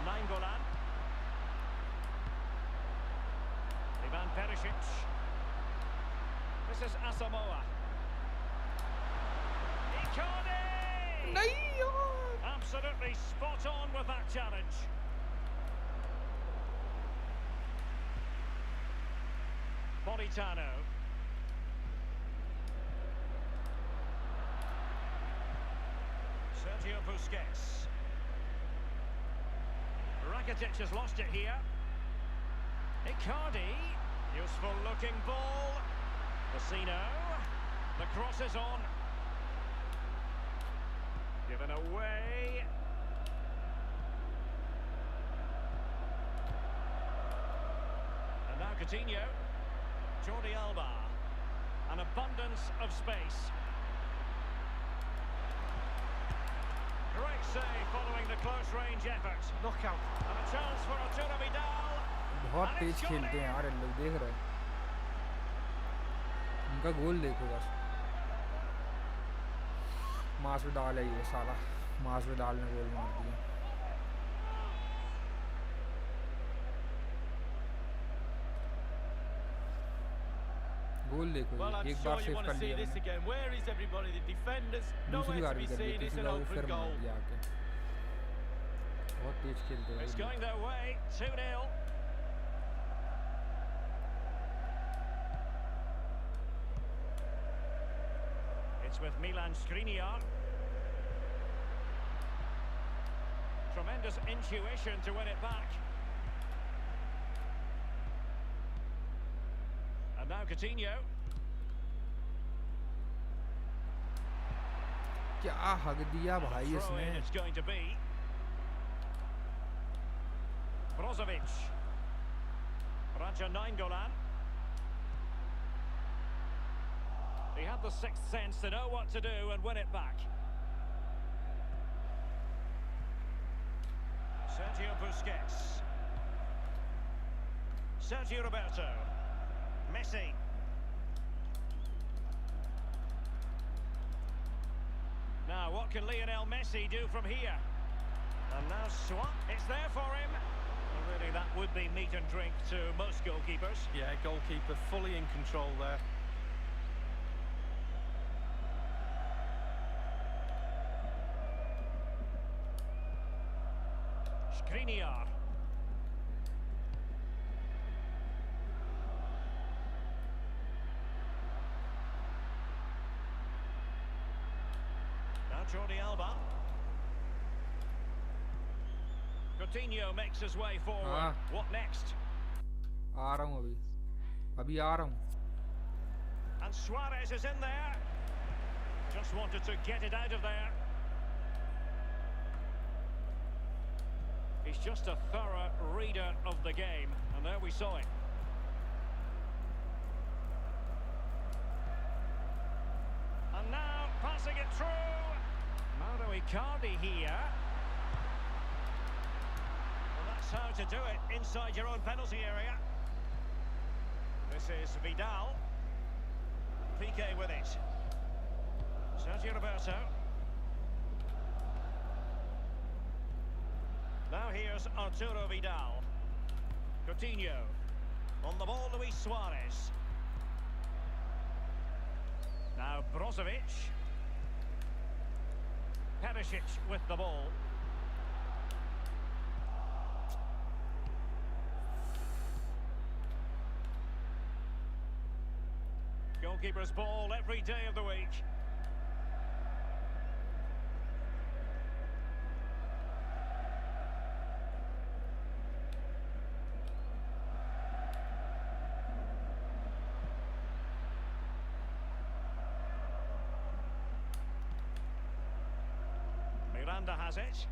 Nainggolan. Ivan Perisic. This is Asamoah. Icardi! Absolutely spot on with that challenge. Politano. Sergio Busquets. Rakitic has lost it here. Icardi. Useful looking ball. Vecino. The cross is on. Given away. And now Coutinho. Jordi Alba. An abundance of space. Great save following the close range effort. Knockout. And a chance for Arturo Vidal. बहुत तेज खेलते हैं यार लोग देख रहे हैं उनका गोल देखो बस मासविडाल है ये साला, मासविडाल ने गोल मार दिया। गोल देखो, एक बार सेव कर लिया, दूसरी बार भी कर ली, तीसरी बार फिर मार दिया आके। बहुत तेज खेलते हैं। It's with Milan Skriniar. Tremendous intuition to win it back. And now Coutinho. क्या हक दिया भाई इसने। It's going to be Brozovic. Raja Nainggolan. He had the sixth sense to know what to do and win it back. Sergio Busquets. Sergio Roberto. Messi. Now, what can Lionel Messi do from here? And now it's there for him. Well, really, that would be meat and drink to most goalkeepers. Yeah, goalkeeper fully in control there. Skriniar. Now Jordi Alba. Coutinho makes his way forward. What next? आ रहा हूँ अभी आ रहा हूँ। And Suarez is in there. Just wanted to get it out of there. He's just a thorough reader of the game, and there we saw it. And now passing it through. Mauro Icardi here. Well, that's how to do it inside your own penalty area. This is Vidal. Piqué with it. Sergio Roberto. Now here's Arturo Vidal. Coutinho. On the ball, Luis Suarez. Now Brozovic. Perisic with the ball. Goalkeeper's ball every day of the week. Miranda has it.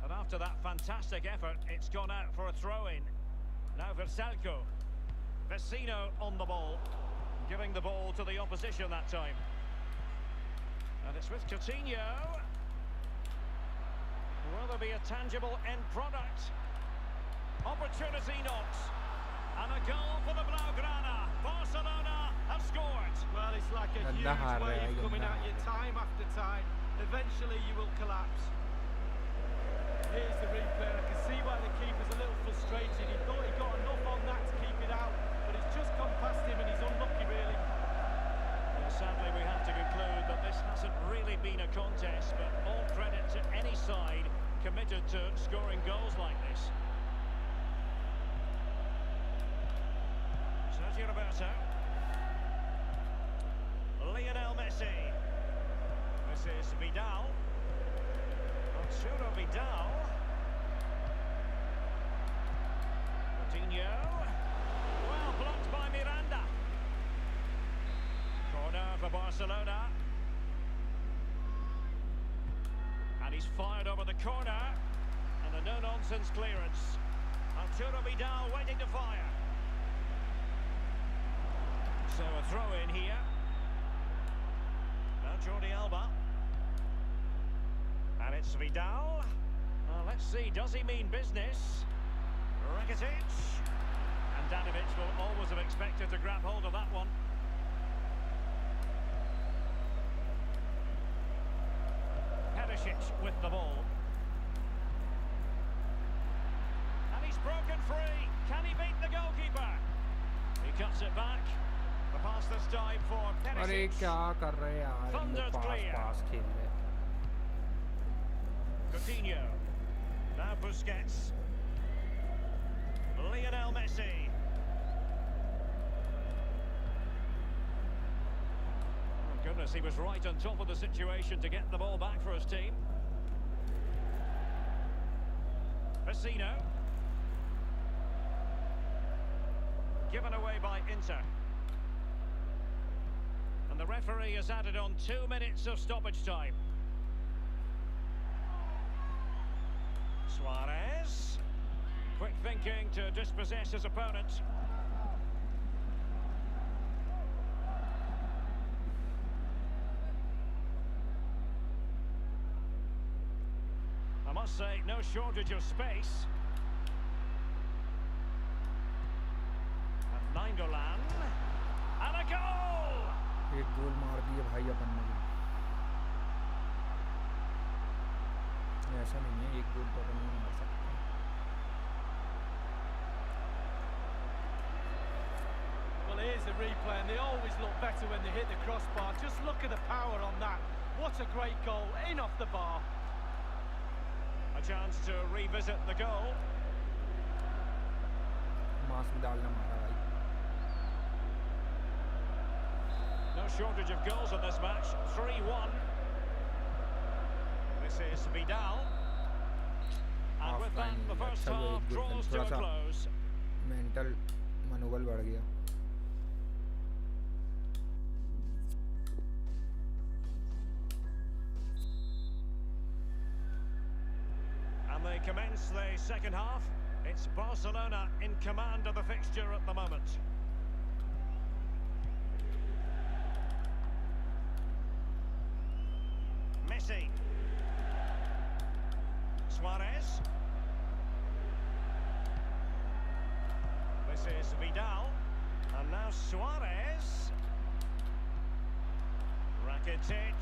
And after that fantastic effort, it's gone out for a throw-in. Now Versalco. Vecino on the ball, giving the ball to the opposition that time. And it's with Coutinho. Will there be a tangible end product? Opportunity not. And a goal for the Blaugrana. Barcelona have scored. Well, it's like a huge wave coming at you time after time. Eventually you will collapse. Here's the replay. I can see why the keeper's a little frustrated. He thought he got enough on that to keep it out, but it's just gone past him and he's unlucky, really. Well, sadly, we have to conclude that this hasn't really been a contest, but all credit to any side committed to scoring goals like this. Sergio Roberto. Lionel Messi. This is Vidal. Arturo Vidal. Coutinho. Well blocked by Miranda. Corner for Barcelona. And he's fired over the corner. And a no-nonsense clearance. Arturo Vidal waiting to fire. So a throw in here. Now Jordi Alba. And it's Vidal. Let's see, does he mean business? Rakitic. And Danovic will always have expected to grab hold of that one. Perisic with the ball. And he's broken free. Can he beat the goalkeeper? He cuts it back. The pass this time for अरे Perisic. क्या कर रहे हैं यार, हम लोग Thundered clear. पास खेल रहे हैं. Coutinho. Now Busquets. Lionel Messi. Oh, goodness, he was right on top of the situation to get the ball back for his team. Vecino. Given away by Inter. And the referee has added on 2 minutes of stoppage time. Suarez. Quick thinking to dispossess his opponent. I must say, no shortage of space. And Nainggolan. And a goal! एक गोल मार दिए भाई अपन ने. ऐसा नहीं है, एक गोल तो अपन नहीं मार सकते. Well, here's the replay, and they always look better when they hit the crossbar. Just look at the power on that. What a great goal, in off the bar. A chance to revisit the goal. Mask डालना मारा भाई. No shortage of goals in this match. 3-1. This is Vidal. And with that, the first half draws to a close. Mental मनोबल बढ़ गया. And they commence the second half. It's Barcelona in command of the fixture at the moment. Messi. Suarez. This is Vidal. And now Suarez. Rakitic.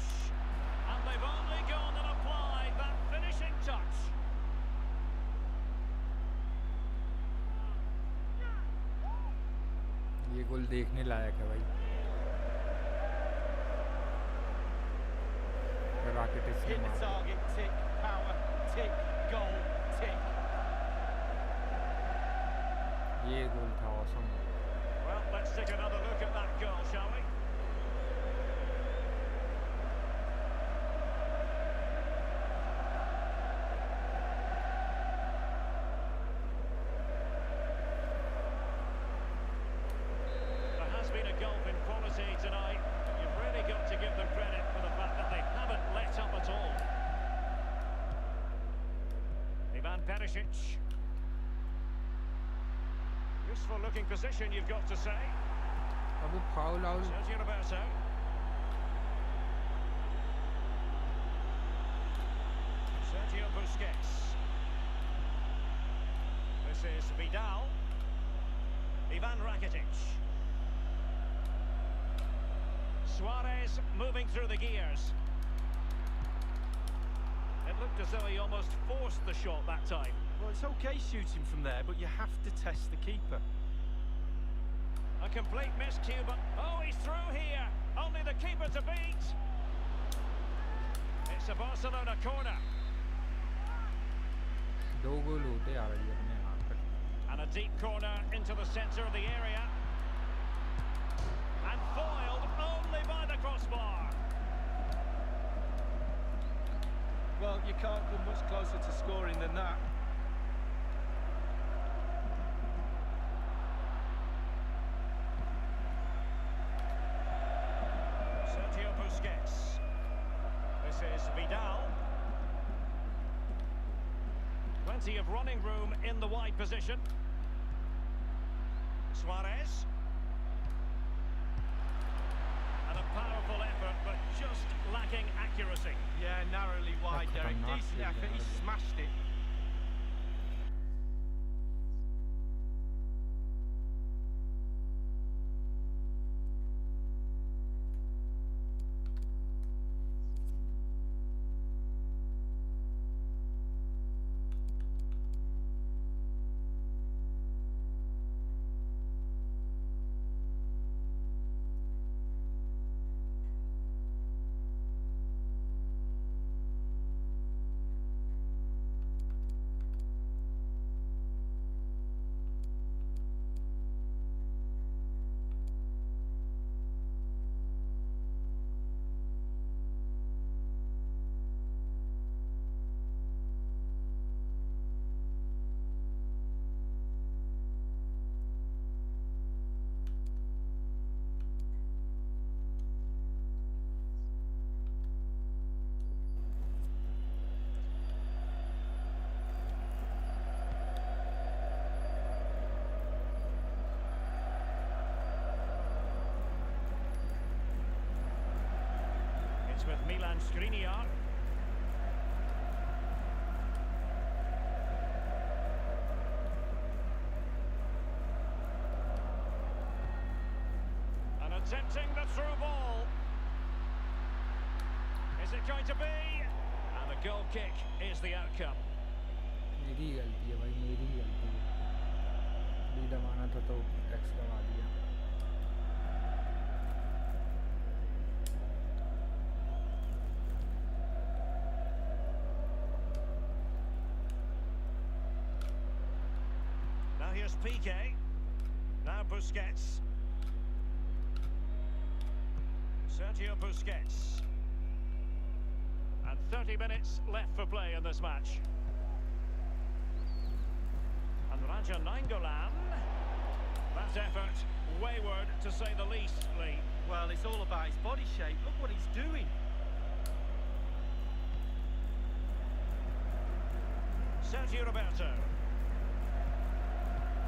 And they've only gone and applied that finishing touch. ये गोल देखने लायक है भाई. Rakitic ने Hit the मार दिया. target, tick, power, tick, goal, tick. ये गोल था awesome. Well, let's take another look at that goal, shall we? There has been a gulf in quality tonight. You've really got to give them credit for the fact that they haven't let up at all. Ivan Perisic. Useful looking position, you've got to say. अबे foul out. Sergio Roberto. Sergio Busquets. This is Vidal. Ivan Rakitic. Suarez moving through the gears. It looked as though he almost forced the shot that time. Well, it's okay shooting from there, but you have to test the keeper. A complete miscue, but oh, he's through here. Only the keeper to beat. It's a Barcelona corner. दो गोल होते आ रही है अपने हाथ पर. And a deep corner into the centre of the area. And foiled only by the crossbar. Well, you can't come much closer to scoring than that. Sergio Busquets. This is Vidal. Plenty of running room in the wide position. Suarez. And a powerful effort, but just lacking accuracy. Yeah, narrowly wide, Derek. खतरनाक Decent खेल effort. रहा He है। smashed it. It's with Milan Skriniar. And attempting the through ball. Is it going to be? And the goal kick is the outcome. मेरी गलती है भाई, मेरी गलती है। बी दबाना था तो एक्स दबा दिया। Now here's Piqué. Now Busquets. Sergio Busquets. And 30 minutes left for play in this match. And Raja Nainggolan. That effort wayward to say the least, Lee. Well, it's all about his body shape. Look what he's doing. Sergio Roberto.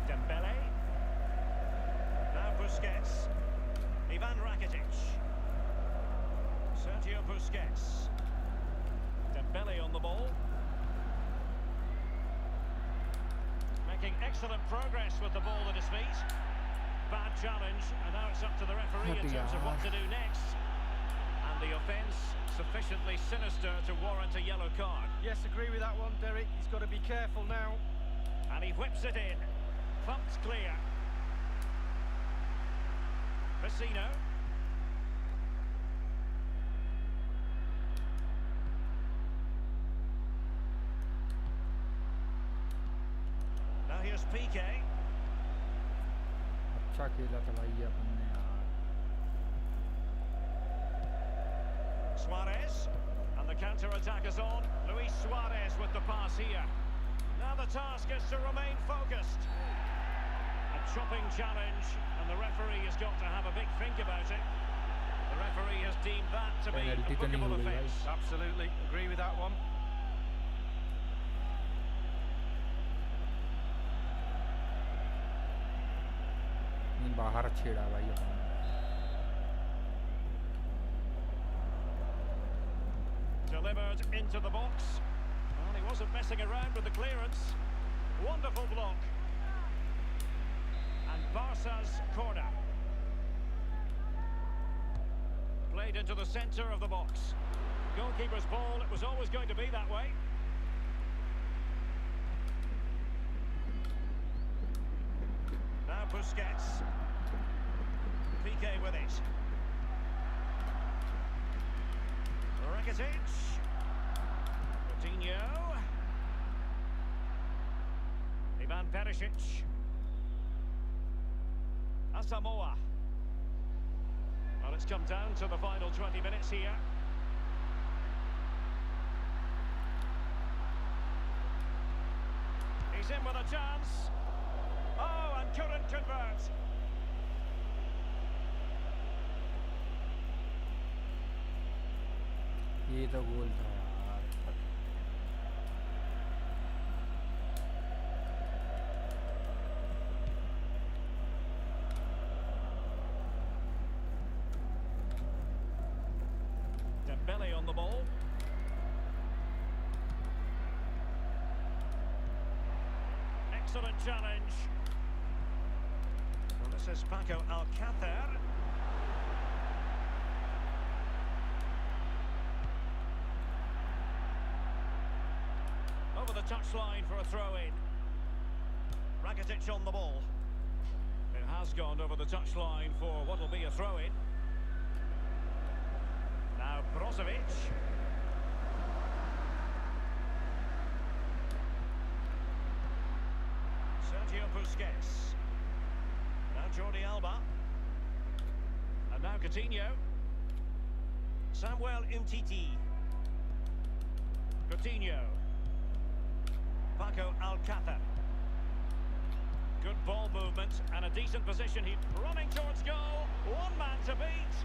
Dembele. Now Busquets. Ivan Rakitic. Sergio Busquets. Dembele on the ball. Making excellent progress with the ball at his feet. Bad challenge, and now it's up to the referee in terms of what to do next. And the offence sufficiently sinister to warrant a yellow card. Yes, agree with that one, Derek. He's got to be careful now. And he whips it in. Thumped clear. Vecino. Now here's Piqué. अच्छा खेला था भाई ये अपन ने यार। Suarez. And the counter-attack is on. Luis Suarez with the pass here. Now the task is to remain focused. A chopping challenge, and the referee has got to have a big think about it. The referee has deemed that to be a Penalty तो नहीं bookable हो गई offence. भाई। Absolutely, agree with that one. नहीं बाहर छेड़ा भाई अपन ने। Delivered into the box. Well, he wasn't messing around with the clearance. Wonderful block. And Barca's corner. Played into the centre of the box. Goalkeeper's ball, it was always going to be that way. Now Busquets. Piqué with it. Rakitic. Coutinho. Ivan Perisic. Asamoah. Well, it's come down to the final 20 minutes here. He's in with a chance. Oh, and couldn't convert. ये तो गोल था यार। Dembele on the ball. Excellent challenge. Well, this is Paco Alcácer. Over the touchline for a throw-in. Rakitic on the ball. It has gone over the touchline for what will be a throw-in. Now Brozovic. Sergio Busquets. Now Jordi Alba. And now Coutinho. Samuel Umtiti. Coutinho. Paco Alcácer. Good ball movement and a decent position. He's running towards goal. One man to beat.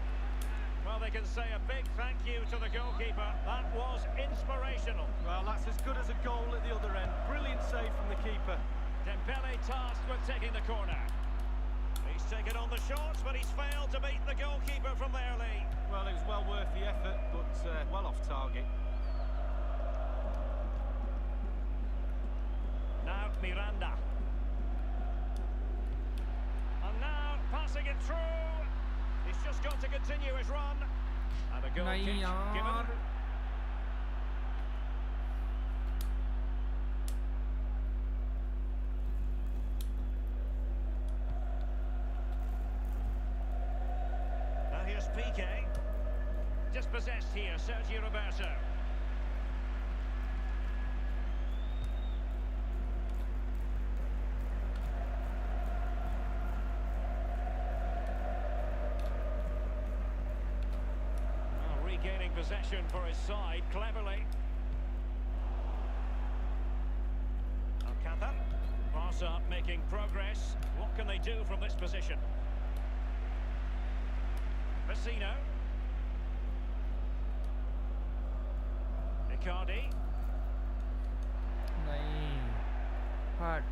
Well, they can say a big thank you to the goalkeeper. That was inspirational. Well, that's as good as a goal at the other end. Brilliant save from the keeper. Dembele tasked with taking the corner. He's taken on the shots, but he's failed to beat the goalkeeper from there, Lee. Well, it was well worth the effort, but well off target. Now Miranda. And now passing it through. He's just got to continue his run. And a goal Nahi kick yaar. given. Now here's Piqué. Dispossessed here, Sergio Roberto. Regaining possession for his side cleverly. Alcácer. Barca making progress. What can they do from this position? Vecino. Icardi. नहीं hard.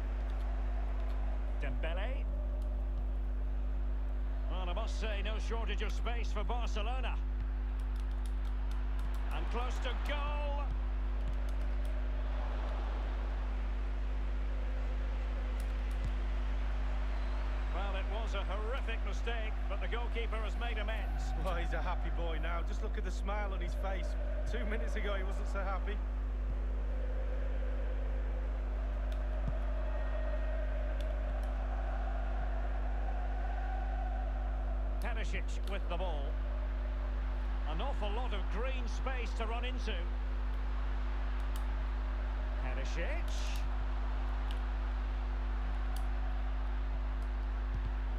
Dembele. Well, I must say, no shortage of space for Barcelona. And close to goal. Well, it was a horrific mistake, but the goalkeeper has made amends. Well, he's a happy boy now. Just look at the smile on his face. 2 minutes ago, he wasn't so happy. Perisic with the ball. An awful lot of green space to run into. Perisic.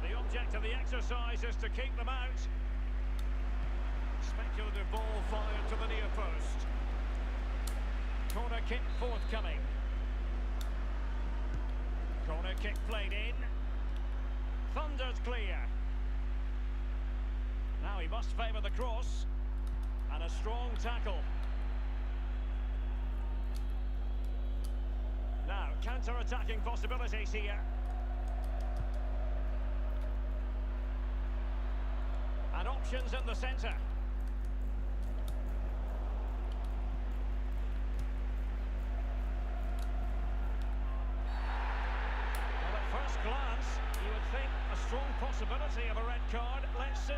The object of the exercise is to keep them out. Speculative ball fired to the near post. Corner kick forthcoming. Corner kick played in. Thunder's clear. Now he must favour the cross. And a strong tackle. Now, counter-attacking possibilities here. And options in the centre. Well, at first glance, you would think a strong possibility of a red card. Let's see.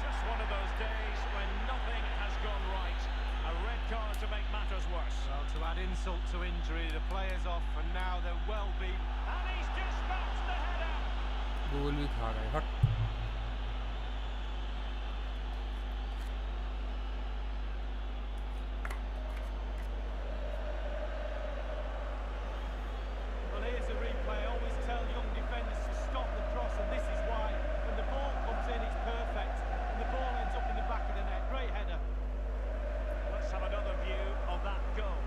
Just one of those days when nothing has gone right. A red card to make matters worse. Well, to add insult to injury, the player's off, and now they're well beat. And he's dispatched the header. गोल भी खा गए हट. Well, here's the replay. I always tell young defenders to stop the cross, and this is why. When the ball comes in, it's perfect. And the ball ends up in the back of the net. Great header. Let's have another view of that goal.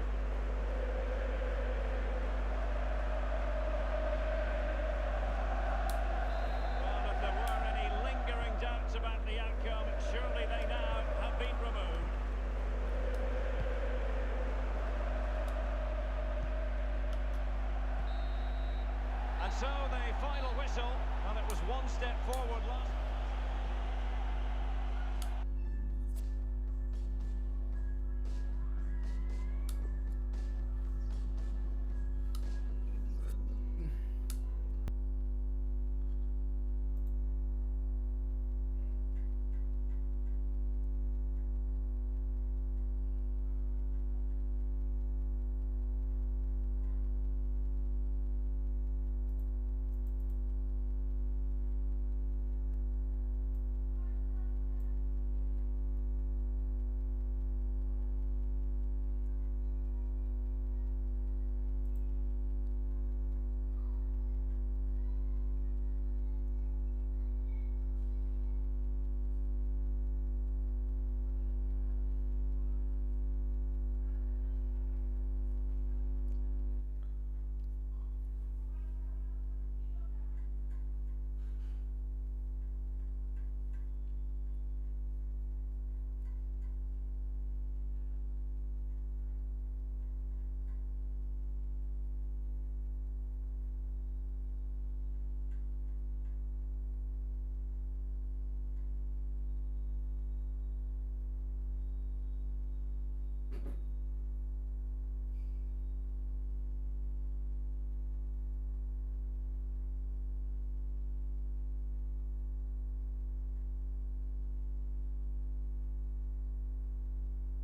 Well, if there were any lingering doubts about the outcome, surely they now have been removed. And so the final whistle, well, it was one step forward last.